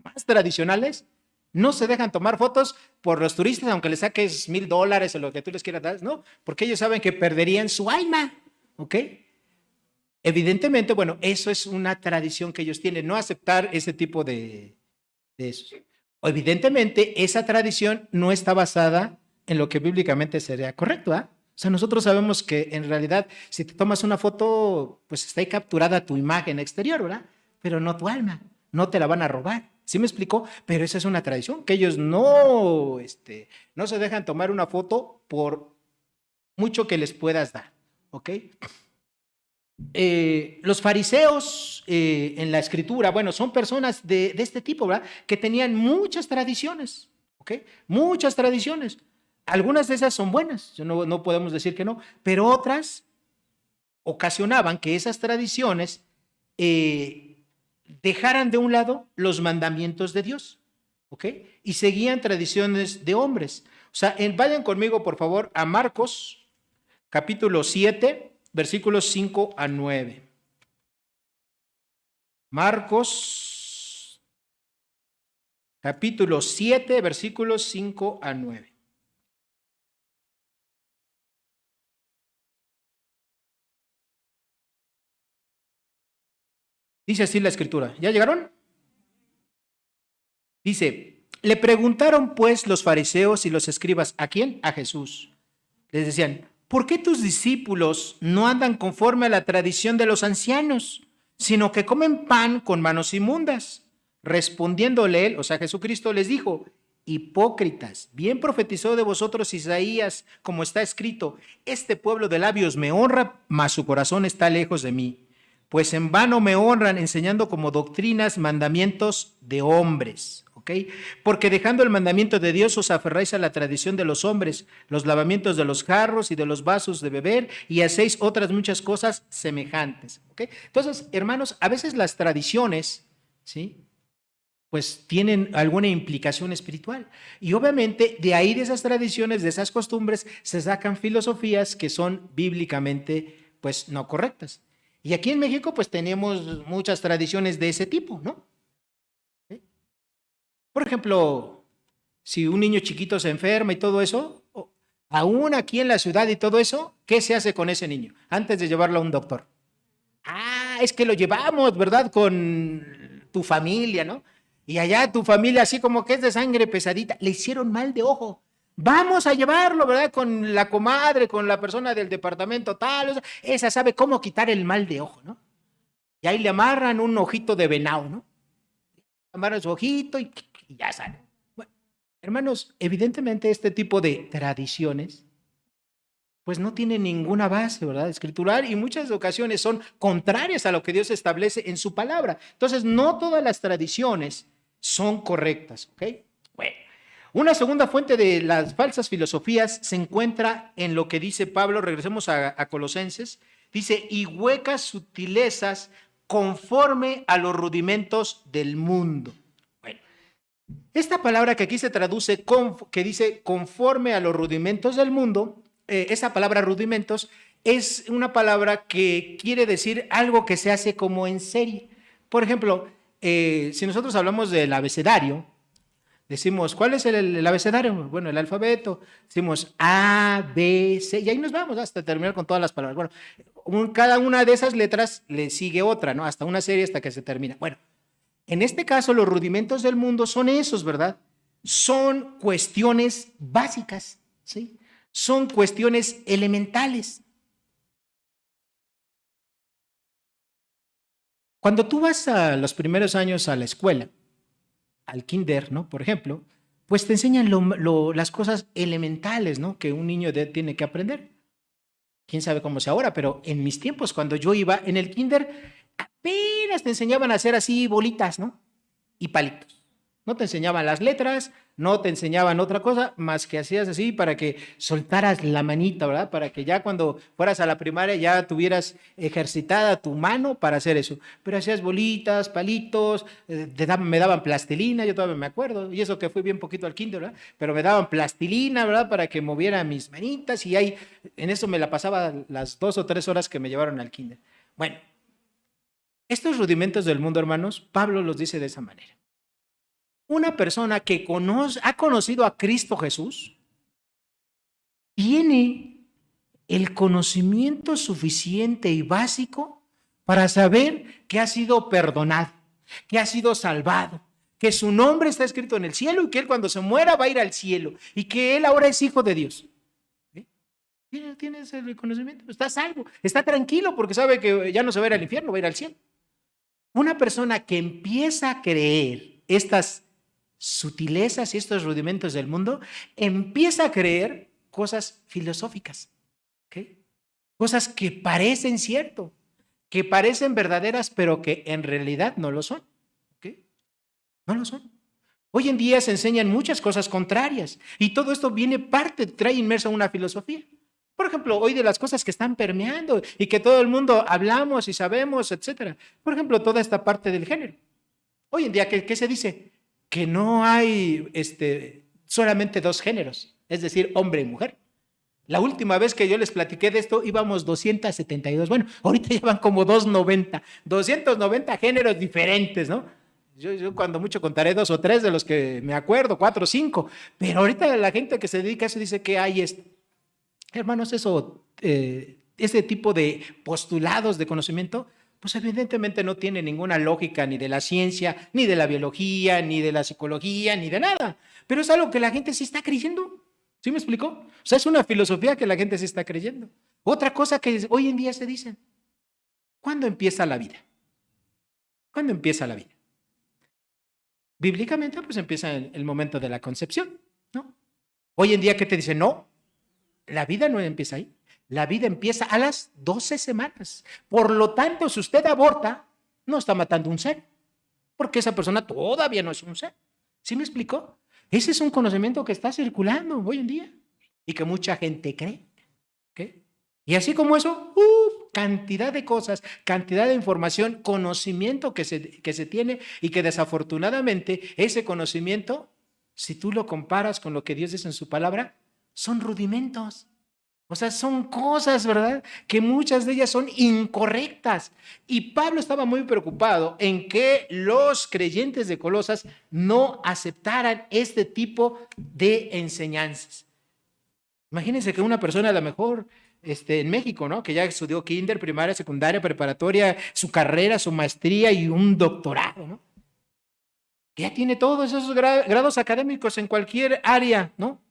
más tradicionales, no se dejan tomar fotos por los turistas, aunque les saques $1,000 o lo que tú les quieras dar, ¿no? Porque ellos saben que perderían su alma, ¿ok? Evidentemente, bueno, eso es una tradición que ellos tienen, no aceptar ese tipo de eso. Evidentemente, esa tradición no está basada en lo que bíblicamente sería correcto, ¿ah? O sea, nosotros sabemos que en realidad, si te tomas una foto, pues está ahí capturada tu imagen exterior, ¿verdad? Pero no tu alma, no te la van a robar. ¿Sí me explicó? Pero esa es una tradición, que ellos no se dejan tomar una foto por mucho que les puedas dar, ¿ok? Los fariseos en la escritura, bueno, son personas de este tipo, ¿verdad? Que tenían muchas tradiciones, ¿ok? Muchas tradiciones. Algunas de esas son buenas, no podemos decir que no, pero otras ocasionaban que esas tradiciones dejaran de un lado los mandamientos de Dios, ¿ok? Y seguían tradiciones de hombres. O sea, vayan conmigo, por favor, a Marcos, capítulo 7, versículos 5 a 9. Marcos, capítulo 7, versículos 5 a 9. Dice así la escritura. ¿Ya llegaron? Dice, le preguntaron pues los fariseos y los escribas, ¿a quién? A Jesús. Les decían, ¿por qué tus discípulos no andan conforme a la tradición de los ancianos, sino que comen pan con manos inmundas? Respondiéndole él, o sea, Jesucristo les dijo, hipócritas, bien profetizó de vosotros Isaías, como está escrito, este pueblo de labios me honra, mas su corazón está lejos de mí. Pues en vano me honran enseñando como doctrinas mandamientos de hombres, ¿ok? Porque dejando el mandamiento de Dios os aferráis a la tradición de los hombres, los lavamientos de los jarros y de los vasos de beber y hacéis otras muchas cosas semejantes, ¿ok? Entonces, hermanos, a veces las tradiciones, ¿sí? Pues tienen alguna implicación espiritual. Y obviamente de ahí, de esas tradiciones, de esas costumbres, se sacan filosofías que son bíblicamente, pues, no correctas. Y aquí en México, pues tenemos muchas tradiciones de ese tipo, ¿no? ¿Sí? Por ejemplo, si un niño chiquito se enferma y todo eso, aún aquí en la ciudad y todo eso, ¿qué se hace con ese niño antes de llevarlo a un doctor? Ah, es que lo llevamos, ¿verdad? Con tu familia, ¿no? Y allá tu familia, así como que es de sangre pesadita, le hicieron mal de ojo. Vamos a llevarlo, ¿verdad? Con la comadre, con la persona del departamento tal, o sea, esa sabe cómo quitar el mal de ojo, ¿no? Y ahí le amarran un ojito de venado, ¿no? Amarran su ojito y ya sale. Bueno, hermanos, evidentemente este tipo de tradiciones, pues no tienen ninguna base, ¿verdad? Escritural, y muchas ocasiones son contrarias a lo que Dios establece en su palabra. Entonces, no todas las tradiciones son correctas, ¿ok? Bueno. Una segunda fuente de las falsas filosofías se encuentra en lo que dice Pablo, regresemos a Colosenses, dice, y huecas sutilezas conforme a los rudimentos del mundo. Bueno, esta palabra que aquí se traduce, que dice conforme a los rudimentos del mundo, esa palabra rudimentos es una palabra que quiere decir algo que se hace como en serie. Por ejemplo, si nosotros hablamos del abecedario, decimos, ¿cuál es el abecedario? Bueno, el alfabeto. Decimos A, B, C, y ahí nos vamos hasta terminar con todas las palabras. Bueno, cada una de esas letras le sigue otra, ¿no? Hasta una serie hasta que se termina. Bueno, en este caso los rudimentos del mundo son esos, ¿verdad? Son cuestiones básicas, ¿sí? Son cuestiones elementales. Cuando tú vas a los primeros años a la escuela, al kinder, ¿no? Por ejemplo, pues te enseñan las cosas elementales, ¿no? Que un niño tiene que aprender. Quién sabe cómo sea ahora, pero en mis tiempos, cuando yo iba en el kinder, apenas te enseñaban a hacer así bolitas, ¿no? Y palitos. No te enseñaban las letras, no te enseñaban otra cosa, más que hacías así para que soltaras la manita, ¿verdad? Para que ya cuando fueras a la primaria ya tuvieras ejercitada tu mano para hacer eso. Pero hacías bolitas, palitos, me daban plastilina, yo todavía me acuerdo, y eso que fui bien poquito al kinder, ¿verdad? Pero me daban plastilina, ¿verdad? Para que moviera mis manitas y ahí, en eso me la pasaba las 2 o 3 horas que me llevaron al kinder. Bueno, estos rudimentos del mundo, hermanos, Pablo los dice de esa manera. Una persona que ha conocido a Cristo Jesús tiene el conocimiento suficiente y básico para saber que ha sido perdonado, que ha sido salvado, que su nombre está escrito en el cielo y que él cuando se muera va a ir al cielo y que él ahora es hijo de Dios. Tiene ese conocimiento, está salvo, está tranquilo porque sabe que ya no se va a ir al infierno, va a ir al cielo. Una persona que empieza a creer estas sutilezas y estos rudimentos del mundo, empieza a creer cosas filosóficas, ¿okay? Cosas que parecen cierto, que parecen verdaderas, pero que en realidad no lo son. ¿Okay? No lo son. Hoy en día se enseñan muchas cosas contrarias y todo esto trae inmerso una filosofía. Por ejemplo, hoy de las cosas que están permeando y que todo el mundo hablamos y sabemos, etcétera. Por ejemplo, toda esta parte del género. Hoy en día, ¿qué se dice? Que no hay solamente 2 géneros, es decir, hombre y mujer. La última vez que yo les platiqué de esto íbamos 272, bueno, ahorita ya van como 290 géneros diferentes, ¿no? Yo cuando mucho contaré 2 o 3 de los que me acuerdo, 4 o 5, pero ahorita la gente que se dedica a eso dice que hay hermanos, ese tipo de postulados de conocimiento, pues evidentemente no tiene ninguna lógica ni de la ciencia, ni de la biología, ni de la psicología, ni de nada. Pero es algo que la gente sí está creyendo. ¿Sí me explicó? O sea, es una filosofía que la gente sí está creyendo. Otra cosa que hoy en día se dice, ¿cuándo empieza la vida? ¿Cuándo empieza la vida? Bíblicamente, pues empieza en el momento de la concepción, ¿no? Hoy en día, ¿qué te dicen? No, la vida no empieza ahí. La vida empieza a las 12 semanas. Por lo tanto, si usted aborta, no está matando un ser, porque esa persona todavía no es un ser. ¿Sí me explicó? Ese es un conocimiento que está circulando hoy en día y que mucha gente cree. ¿Okay? Y así como eso, cantidad de cosas, cantidad de información, conocimiento que se tiene y que desafortunadamente ese conocimiento, si tú lo comparas con lo que Dios dice en su palabra, son rudimentos. O sea, son cosas, ¿verdad? Que muchas de ellas son incorrectas. Y Pablo estaba muy preocupado en que los creyentes de Colosas no aceptaran este tipo de enseñanzas. Imagínense que una persona a lo mejor en México, ¿no? Que ya estudió kinder, primaria, secundaria, preparatoria, su carrera, su maestría y un doctorado, ¿no? Que ya tiene todos esos grados académicos en cualquier área, ¿no?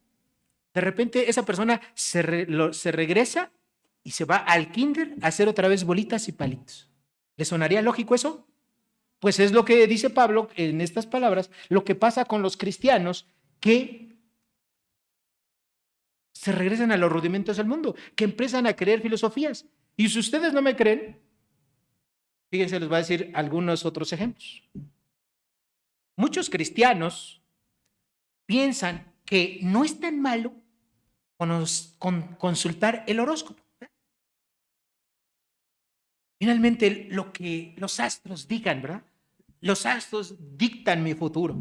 De repente esa persona se regresa y se va al kinder a hacer otra vez bolitas y palitos. ¿Le sonaría lógico eso? Pues es lo que dice Pablo en estas palabras, lo que pasa con los cristianos que se regresan a los rudimentos del mundo, que empiezan a creer filosofías. Y si ustedes no me creen, fíjense, les voy a decir algunos otros ejemplos. Muchos cristianos piensan que no es tan malo consultar el horóscopo. Finalmente, lo que los astros digan, ¿verdad? Los astros dictan mi futuro.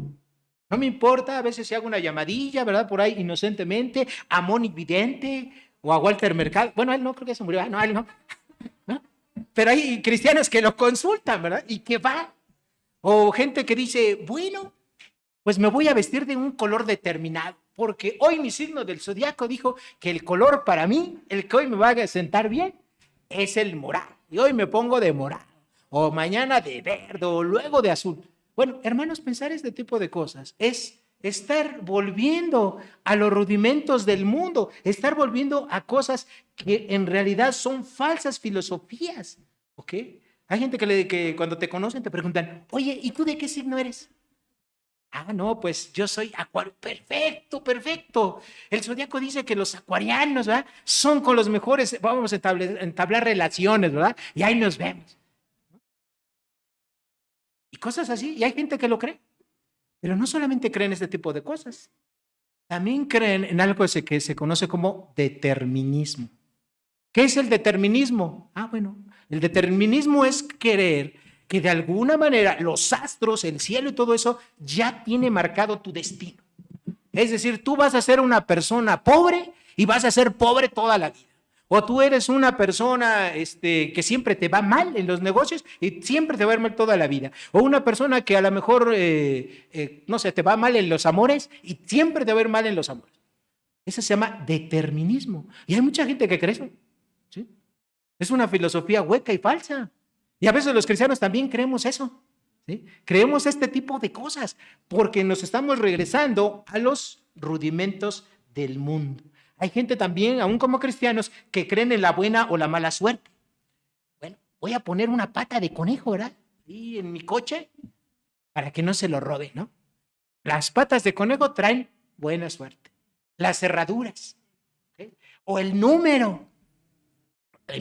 No me importa a veces si hago una llamadilla, ¿verdad? Por ahí inocentemente, a monividente o a Walter Mercado. Bueno, él no, creo que se murió. No, él no. ¿No? Pero hay cristianos que lo consultan, ¿verdad? Y que van. O gente que dice, bueno, pues me voy a vestir de un color determinado, porque hoy mi signo del zodiaco dijo que el color para mí, el que hoy me va a sentar bien, es el morado. Y hoy me pongo de morado, o mañana de verde, o luego de azul. Bueno, hermanos, pensar este tipo de cosas es estar volviendo a los rudimentos del mundo, estar volviendo a cosas que en realidad son falsas filosofías, ¿ok? Hay gente que cuando te conocen te preguntan, oye, ¿y tú de qué signo eres? Ah, no, pues yo soy acuario. Perfecto, perfecto. El zodiaco dice que los acuarianos, ¿verdad? Son con los mejores, vamos a entablar relaciones, ¿verdad? Y ahí nos vemos. Y cosas así, y hay gente que lo cree. Pero no solamente creen este tipo de cosas, también creen en algo que se conoce como determinismo. ¿Qué es el determinismo? Ah, bueno, el determinismo es creer que de alguna manera los astros, el cielo y todo eso ya tiene marcado tu destino. Es decir, tú vas a ser una persona pobre y vas a ser pobre toda la vida. O tú eres una persona que siempre te va mal en los negocios y siempre te va a ir mal toda la vida. O una persona que a lo mejor, no sé, te va mal en los amores y siempre te va a ir mal en los amores. Eso se llama determinismo. Y hay mucha gente que cree eso. ¿Sí? Es una filosofía hueca y falsa. Y a veces los cristianos también creemos eso. ¿Sí? Creemos este tipo de cosas porque nos estamos regresando a los rudimentos del mundo. Hay gente también, aún como cristianos, que creen en la buena o la mala suerte. Bueno, voy a poner una pata de conejo, ¿verdad? Y en mi coche para que no se lo robe, ¿no? Las patas de conejo traen buena suerte. Las cerraduras. ¿Okay? O el número.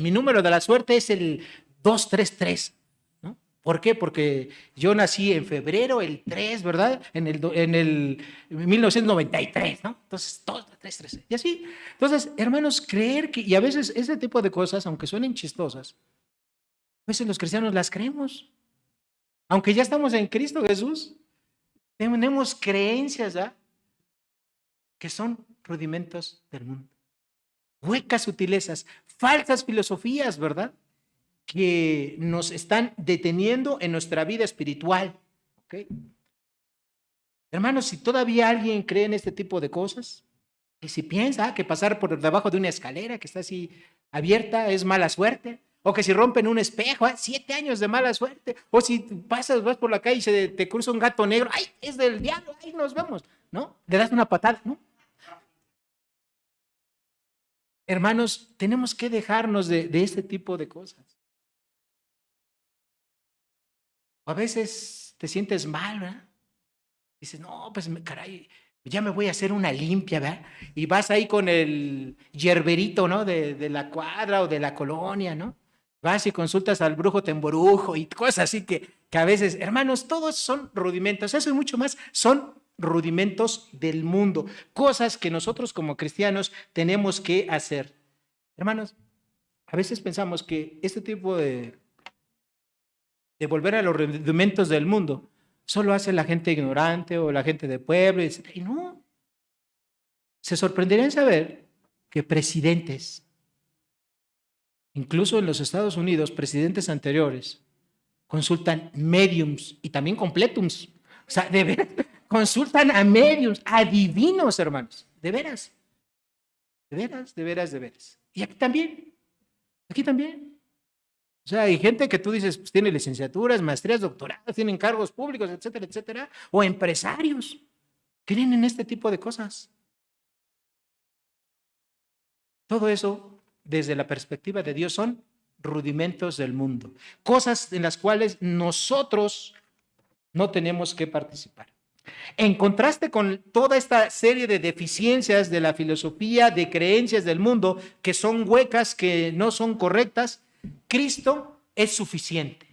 Mi número de la suerte es el 233. ¿No? ¿Por qué? Porque yo nací en febrero, el 3, ¿verdad? En el 1993, ¿no? Entonces, 233. Y así. Entonces, hermanos, creer que, y a veces ese tipo de cosas, aunque suenen chistosas, a veces los cristianos las creemos. Aunque ya estamos en Cristo Jesús, tenemos creencias, ¿verdad? Que son rudimentos del mundo. Huecas sutilezas, falsas filosofías, ¿verdad? Que nos están deteniendo en nuestra vida espiritual. ¿Okay? Hermanos, si todavía alguien cree en este tipo de cosas, y si piensa que pasar por debajo de una escalera que está así abierta es mala suerte, o que si rompen un espejo, 7 años de mala suerte, o si vas por la calle y te cruza un gato negro, ¡ay, es del diablo! ¡Ay, nos vemos! ¿No? Le das una patada, ¿no? Hermanos, tenemos que dejarnos de este tipo de cosas. O a veces te sientes mal, ¿verdad? Dices, no, pues caray, ya me voy a hacer una limpia, ¿verdad? Y vas ahí con el yerberito, ¿no? De la cuadra o de la colonia, ¿no? Vas y consultas al brujo temborujo y cosas así que a veces, hermanos, todos son rudimentos. Eso y mucho más son rudimentos del mundo. Cosas que nosotros como cristianos tenemos que hacer. Hermanos, a veces pensamos que este tipo de volver a los rudimentos del mundo solo hace la gente ignorante o la gente de pueblo, etc. Y no. Se sorprenderían saber que presidentes, incluso en los Estados Unidos, presidentes anteriores, consultan mediums y también completums. O sea, de veras, consultan a mediums, a divinos, hermanos. De veras. De veras, de veras, de veras. Y aquí también. Aquí también. O sea, hay gente que tú dices, pues tiene licenciaturas, maestrías, doctorados, tienen cargos públicos, etcétera, etcétera. O empresarios. Creen en este tipo de cosas. Todo eso, desde la perspectiva de Dios, son rudimentos del mundo. Cosas en las cuales nosotros no tenemos que participar. En contraste con toda esta serie de deficiencias de la filosofía, de creencias del mundo, que son huecas, que no son correctas, Cristo es suficiente.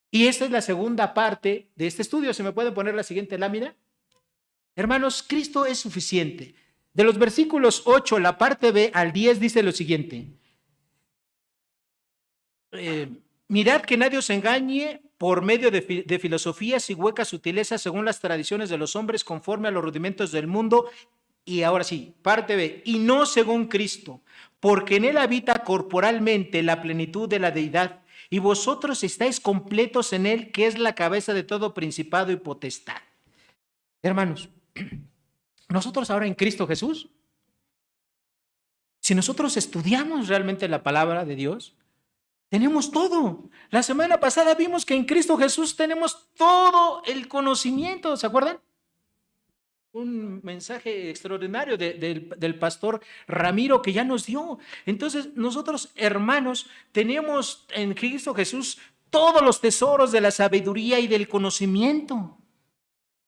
Y esta es la segunda parte de este estudio. ¿Se me puede poner la siguiente lámina? Hermanos, Cristo es suficiente. De los versículos 8, la parte B al 10 dice lo siguiente. Mirad que nadie os engañe por medio de filosofías y huecas sutilezas según las tradiciones de los hombres conforme a los rudimentos del mundo Y ahora sí, parte B, y no según Cristo, porque en él habita corporalmente la plenitud de la deidad, y vosotros estáis completos en él, que es la cabeza de todo principado y potestad. Hermanos, nosotros ahora en Cristo Jesús, si nosotros estudiamos realmente la palabra de Dios, tenemos todo. La semana pasada vimos que en Cristo Jesús tenemos todo el conocimiento, ¿se acuerdan? Un mensaje extraordinario del pastor Ramiro que ya nos dio. Entonces, nosotros, hermanos, tenemos en Cristo Jesús todos los tesoros de la sabiduría y del conocimiento.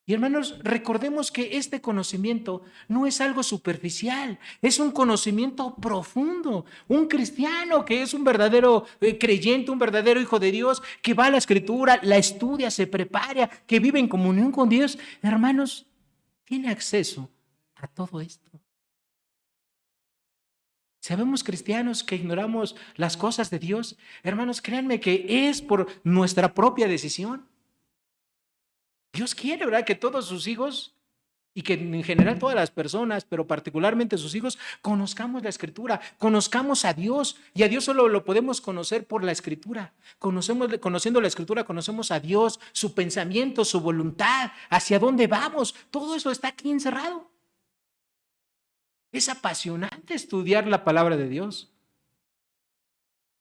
Y hermanos, recordemos que este conocimiento no es algo superficial, es un conocimiento profundo. Un cristiano que es un verdadero creyente, un verdadero hijo de Dios, que va a la Escritura, la estudia, se prepara, que vive en comunión con Dios, hermanos, tiene acceso a todo esto. Sabemos cristianos que ignoramos las cosas de Dios. Hermanos, créanme que es por nuestra propia decisión. Dios quiere, ¿verdad?, que todos sus hijos y que en general todas las personas, pero particularmente sus hijos, conozcamos la Escritura, conozcamos a Dios, y a Dios solo lo podemos conocer por la Escritura. Conociendo la Escritura, conocemos a Dios, su pensamiento, su voluntad, hacia dónde vamos. Todo eso está aquí encerrado. Es apasionante estudiar la palabra de Dios.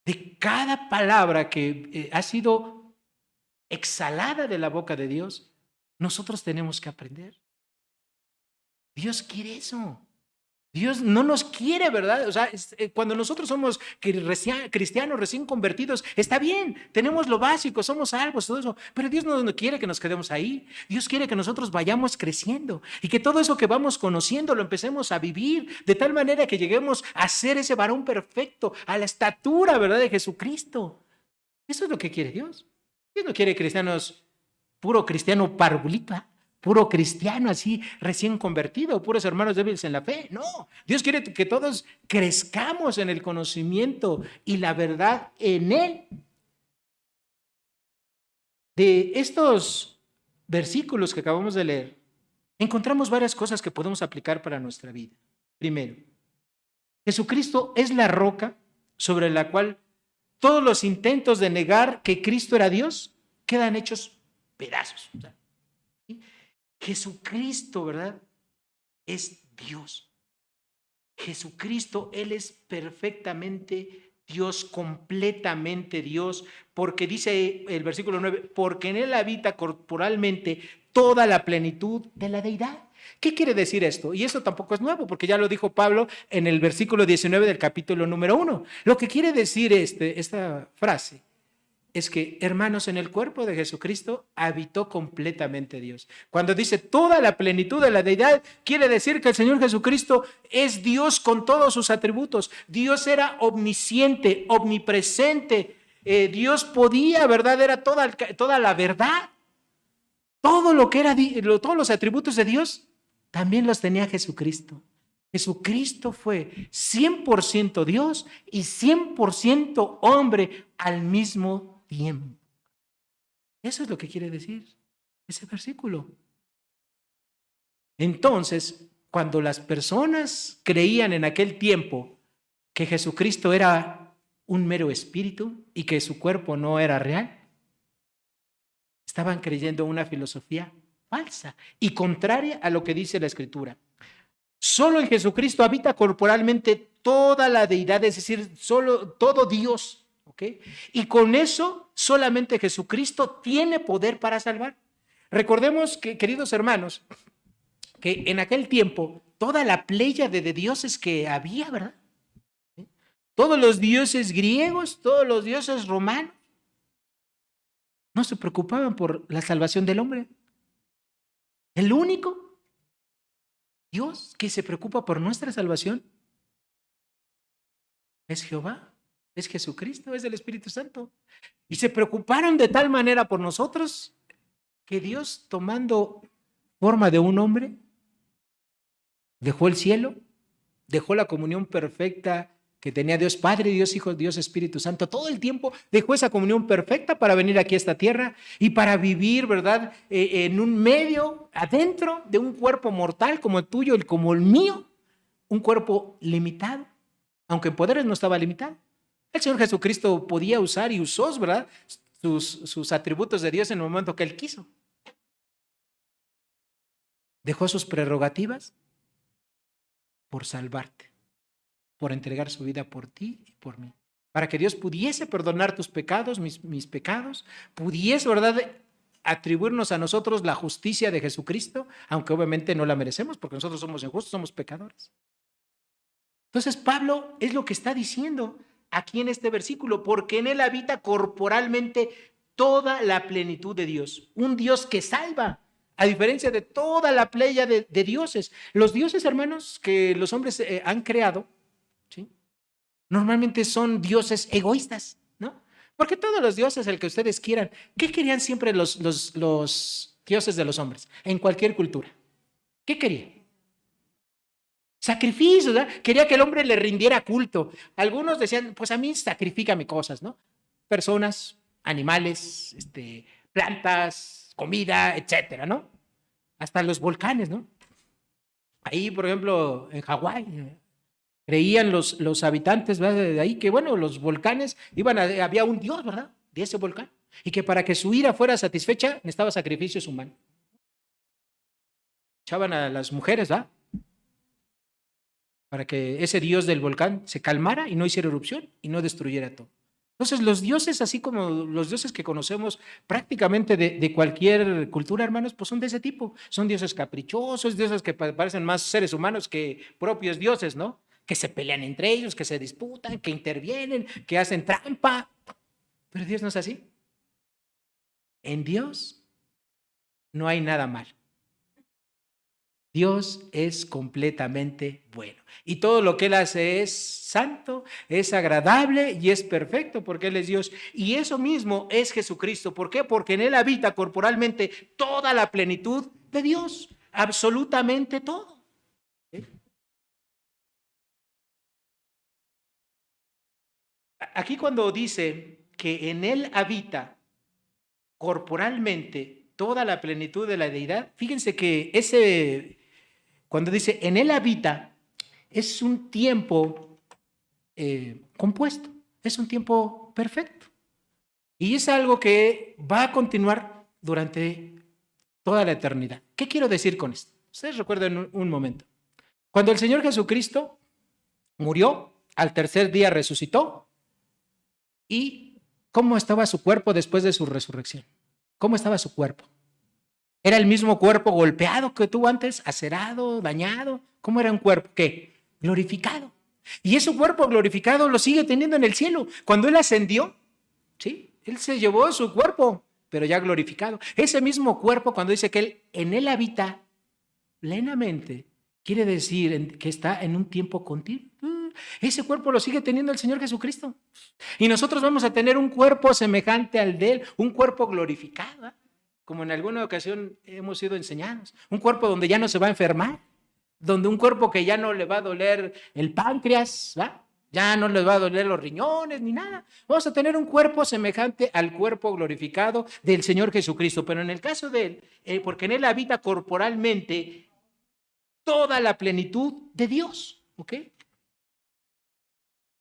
De cada palabra que ha sido exhalada de la boca de Dios, nosotros tenemos que aprender. Dios quiere eso. Dios no nos quiere, ¿verdad? O sea, cuando nosotros somos cristianos recién convertidos, está bien, tenemos lo básico, somos salvos, todo eso, pero Dios no quiere que nos quedemos ahí. Dios quiere que nosotros vayamos creciendo y que todo eso que vamos conociendo lo empecemos a vivir de tal manera que lleguemos a ser ese varón perfecto, a la estatura, ¿verdad?, de Jesucristo. Eso es lo que quiere Dios. Dios no quiere cristianos, puro cristiano parvulita, puro cristiano así recién convertido, puros hermanos débiles en la fe. No, Dios quiere que todos crezcamos en el conocimiento y la verdad en Él. De estos versículos que acabamos de leer, encontramos varias cosas que podemos aplicar para nuestra vida. Primero, Jesucristo es la roca sobre la cual todos los intentos de negar que Cristo era Dios quedan hechos pedazos. ¿Sí? Jesucristo, ¿verdad?, es Dios. Jesucristo, Él es perfectamente Dios, completamente Dios, porque dice el versículo 9, porque en Él habita corporalmente toda la plenitud de la deidad. ¿Qué quiere decir esto? Y eso tampoco es nuevo, porque ya lo dijo Pablo en el versículo 19 del capítulo número 1. Lo que quiere decir esta frase es que, hermanos, en el cuerpo de Jesucristo habitó completamente Dios. Cuando dice toda la plenitud de la deidad, quiere decir que el Señor Jesucristo es Dios con todos sus atributos. Dios era omnisciente, omnipresente. Dios podía, ¿verdad? Era toda la verdad. Todo lo que era, todos los atributos de Dios, también los tenía Jesucristo. Jesucristo fue 100% Dios y 100% hombre al mismo tiempo. Eso es lo que quiere decir ese versículo. Entonces, cuando las personas creían en aquel tiempo que Jesucristo era un mero espíritu y que su cuerpo no era real, estaban creyendo una filosofía falsa y contraria a lo que dice la Escritura. Solo en Jesucristo habita corporalmente toda la deidad, es decir, todo Dios, ¿ok? Y con eso solamente Jesucristo tiene poder para salvar. Recordemos que, queridos hermanos, que en aquel tiempo toda la pléyade de dioses que había, ¿verdad? Todos los dioses griegos, todos los dioses romanos, no se preocupaban por la salvación del hombre. El único Dios que se preocupa por nuestra salvación es Jehová, es Jesucristo, es el Espíritu Santo. Y se preocuparon de tal manera por nosotros que Dios, tomando forma de un hombre, dejó el cielo, dejó la comunión perfecta que tenía Dios Padre, Dios Hijo, Dios Espíritu Santo, todo el tiempo dejó esa comunión perfecta para venir aquí a esta tierra y para vivir, ¿verdad? En un medio, adentro de un cuerpo mortal como el tuyo y como el mío, un cuerpo limitado, aunque en poderes no estaba limitado. El Señor Jesucristo podía usar y usó, ¿verdad? Sus atributos de Dios en el momento que Él quiso. Dejó sus prerrogativas por salvarte, por entregar su vida por ti y por mí, para que Dios pudiese perdonar tus pecados, mis pecados, pudiese, ¿verdad?, atribuirnos a nosotros la justicia de Jesucristo, aunque obviamente no la merecemos porque nosotros somos injustos, somos pecadores. Entonces Pablo es lo que está diciendo aquí en este versículo, porque en él habita corporalmente toda la plenitud de Dios, un Dios que salva, a diferencia de toda la playa de dioses. Los dioses, hermanos, que los hombres han creado, ¿sí?, normalmente son dioses egoístas, ¿no? Porque todos los dioses, el que ustedes quieran, ¿qué querían siempre los dioses de los hombres en cualquier cultura? ¿Qué querían? Sacrificios, ¿verdad? Quería que el hombre le rindiera culto. Algunos decían, pues a mí sacrifícame cosas, ¿no? Personas, animales, plantas, comida, etcétera, ¿no? Hasta los volcanes, ¿no? Ahí, por ejemplo, en Hawái, creían los habitantes, ¿verdad?, de ahí que, bueno, los volcanes había un dios, ¿verdad?, de ese volcán, y que para que su ira fuera satisfecha necesitaba sacrificios humanos. Echaban a las mujeres, ¿verdad?, para que ese dios del volcán se calmara y no hiciera erupción y no destruyera todo. Entonces, los dioses, así como los dioses que conocemos prácticamente de cualquier cultura, hermanos, pues son de ese tipo. Son dioses caprichosos, dioses que parecen más seres humanos que propios dioses, ¿no? Que se pelean entre ellos, que se disputan, que intervienen, que hacen trampa. Pero Dios no es así. En Dios no hay nada malo. Dios es completamente bueno y todo lo que Él hace es santo, es agradable y es perfecto porque Él es Dios. Y eso mismo es Jesucristo. ¿Por qué? Porque en Él habita corporalmente toda la plenitud de Dios, absolutamente todo. ¿Sí? Aquí cuando dice que en Él habita corporalmente toda la plenitud de la deidad, fíjense que cuando dice en él habita, es un tiempo compuesto, es un tiempo perfecto. Y es algo que va a continuar durante toda la eternidad. ¿Qué quiero decir con esto? Ustedes recuerden un momento. Cuando el Señor Jesucristo murió, al tercer día resucitó, ¿y cómo estaba su cuerpo después de su resurrección? ¿Cómo estaba su cuerpo? ¿Era el mismo cuerpo golpeado que tuvo antes, acerado, dañado? ¿Cómo era un cuerpo? ¿Qué? Glorificado. Y ese cuerpo glorificado lo sigue teniendo en el cielo. Cuando Él ascendió, ¿sí?, Él se llevó su cuerpo, pero ya glorificado. Ese mismo cuerpo, cuando dice que en Él habita plenamente, quiere decir que está en un tiempo continuo. Ese cuerpo lo sigue teniendo el Señor Jesucristo. Y nosotros vamos a tener un cuerpo semejante al de Él, un cuerpo glorificado, como en alguna ocasión hemos sido enseñados, un cuerpo donde ya no se va a enfermar, donde un cuerpo que ya no le va a doler el páncreas, ¿va?, ya no le va a doler los riñones ni nada. Vamos a tener un cuerpo semejante al cuerpo glorificado del Señor Jesucristo, pero en el caso de Él, porque en Él habita corporalmente toda la plenitud de Dios, ¿ok?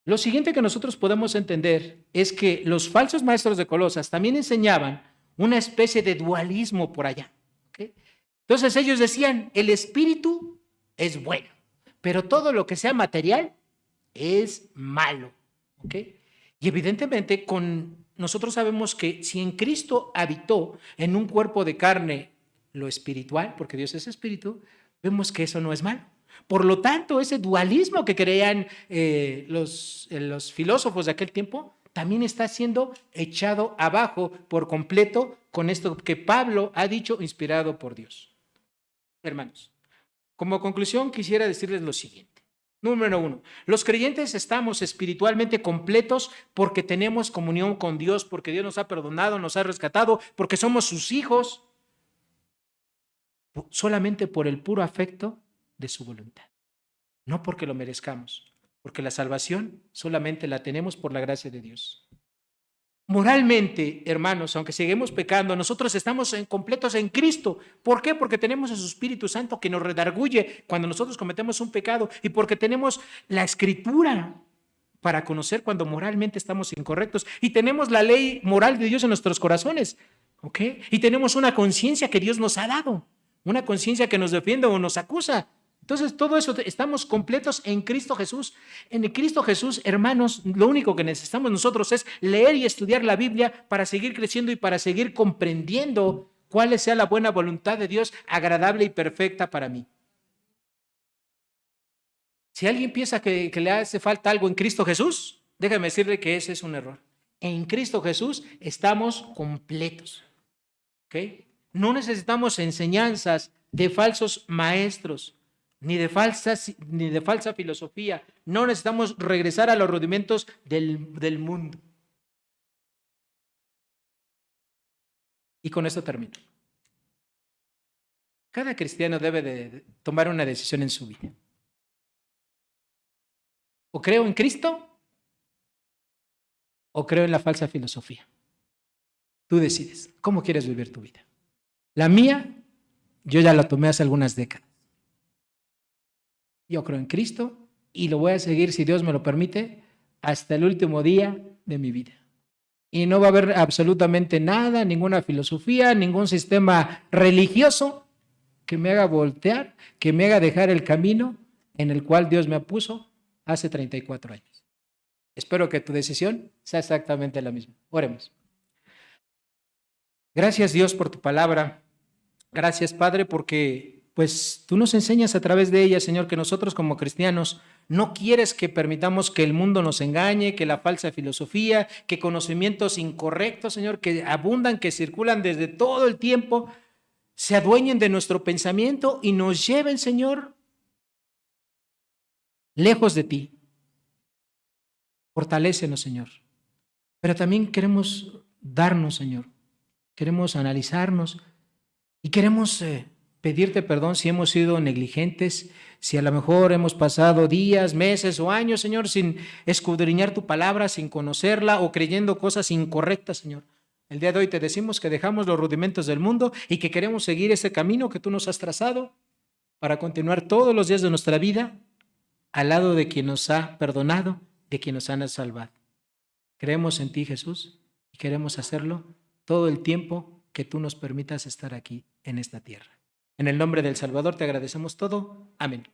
Lo siguiente que nosotros podemos entender es que los falsos maestros de Colosas también enseñaban una especie de dualismo por allá, ¿okay? Entonces ellos decían, el espíritu es bueno, pero todo lo que sea material es malo, ¿ok? Y evidentemente nosotros sabemos que si en Cristo habitó en un cuerpo de carne lo espiritual, porque Dios es espíritu, vemos que eso no es malo. Por lo tanto, ese dualismo que creían los filósofos de aquel tiempo también está siendo echado abajo por completo con esto que Pablo ha dicho, inspirado por Dios. Hermanos, como conclusión quisiera decirles lo siguiente. Número 1, los creyentes estamos espiritualmente completos porque tenemos comunión con Dios, porque Dios nos ha perdonado, nos ha rescatado, porque somos sus hijos, solamente por el puro afecto de su voluntad, no porque lo merezcamos. porque la salvación solamente la tenemos por la gracia de Dios. Moralmente, hermanos, aunque seguimos pecando, nosotros estamos completos en Cristo. ¿Por qué? Porque tenemos a su Espíritu Santo que nos redarguye cuando nosotros cometemos un pecado y porque tenemos la Escritura para conocer cuando moralmente estamos incorrectos y tenemos la ley moral de Dios en nuestros corazones, ¿ok? Y tenemos una conciencia que Dios nos ha dado, una conciencia que nos defiende o nos acusa. Entonces, todo eso, estamos completos en Cristo Jesús. En Cristo Jesús, hermanos, lo único que necesitamos nosotros es leer y estudiar la Biblia para seguir creciendo y para seguir comprendiendo cuál sea la buena voluntad de Dios, agradable y perfecta para mí. Si alguien piensa que le hace falta algo en Cristo Jesús, déjame decirle que ese es un error. En Cristo Jesús estamos completos. ¿Ok? No necesitamos enseñanzas de falsos maestros, ni de falsa filosofía. No necesitamos regresar a los rudimentos del mundo. Y con esto termino. Cada cristiano debe de tomar una decisión en su vida. O creo en Cristo o creo en la falsa filosofía. Tú decides cómo quieres vivir tu vida. La mía, yo ya la tomé hace algunas décadas. Yo creo en Cristo y lo voy a seguir, si Dios me lo permite, hasta el último día de mi vida. Y no va a haber absolutamente nada, ninguna filosofía, ningún sistema religioso que me haga voltear, que me haga dejar el camino en el cual Dios me puso hace 34 años. Espero que tu decisión sea exactamente la misma. Oremos. Gracias, Dios, por tu palabra. Gracias, Padre, porque pues tú nos enseñas a través de ella, Señor, que nosotros como cristianos no quieres que permitamos que el mundo nos engañe, que la falsa filosofía, que conocimientos incorrectos, Señor, que abundan, que circulan desde todo el tiempo, se adueñen de nuestro pensamiento y nos lleven, Señor, lejos de ti. Fortalécenos, Señor. Pero también queremos darnos, Señor. Queremos analizarnos y queremos pedirte perdón si hemos sido negligentes, si a lo mejor hemos pasado días, meses o años, Señor, sin escudriñar tu palabra, sin conocerla o creyendo cosas incorrectas, Señor. El día de hoy te decimos que dejamos los rudimentos del mundo y que queremos seguir ese camino que tú nos has trazado para continuar todos los días de nuestra vida al lado de quien nos ha perdonado, de quien nos ha salvado. Creemos en ti, Jesús, y queremos hacerlo todo el tiempo que tú nos permitas estar aquí en esta tierra. En el nombre del Salvador te agradecemos todo. Amén.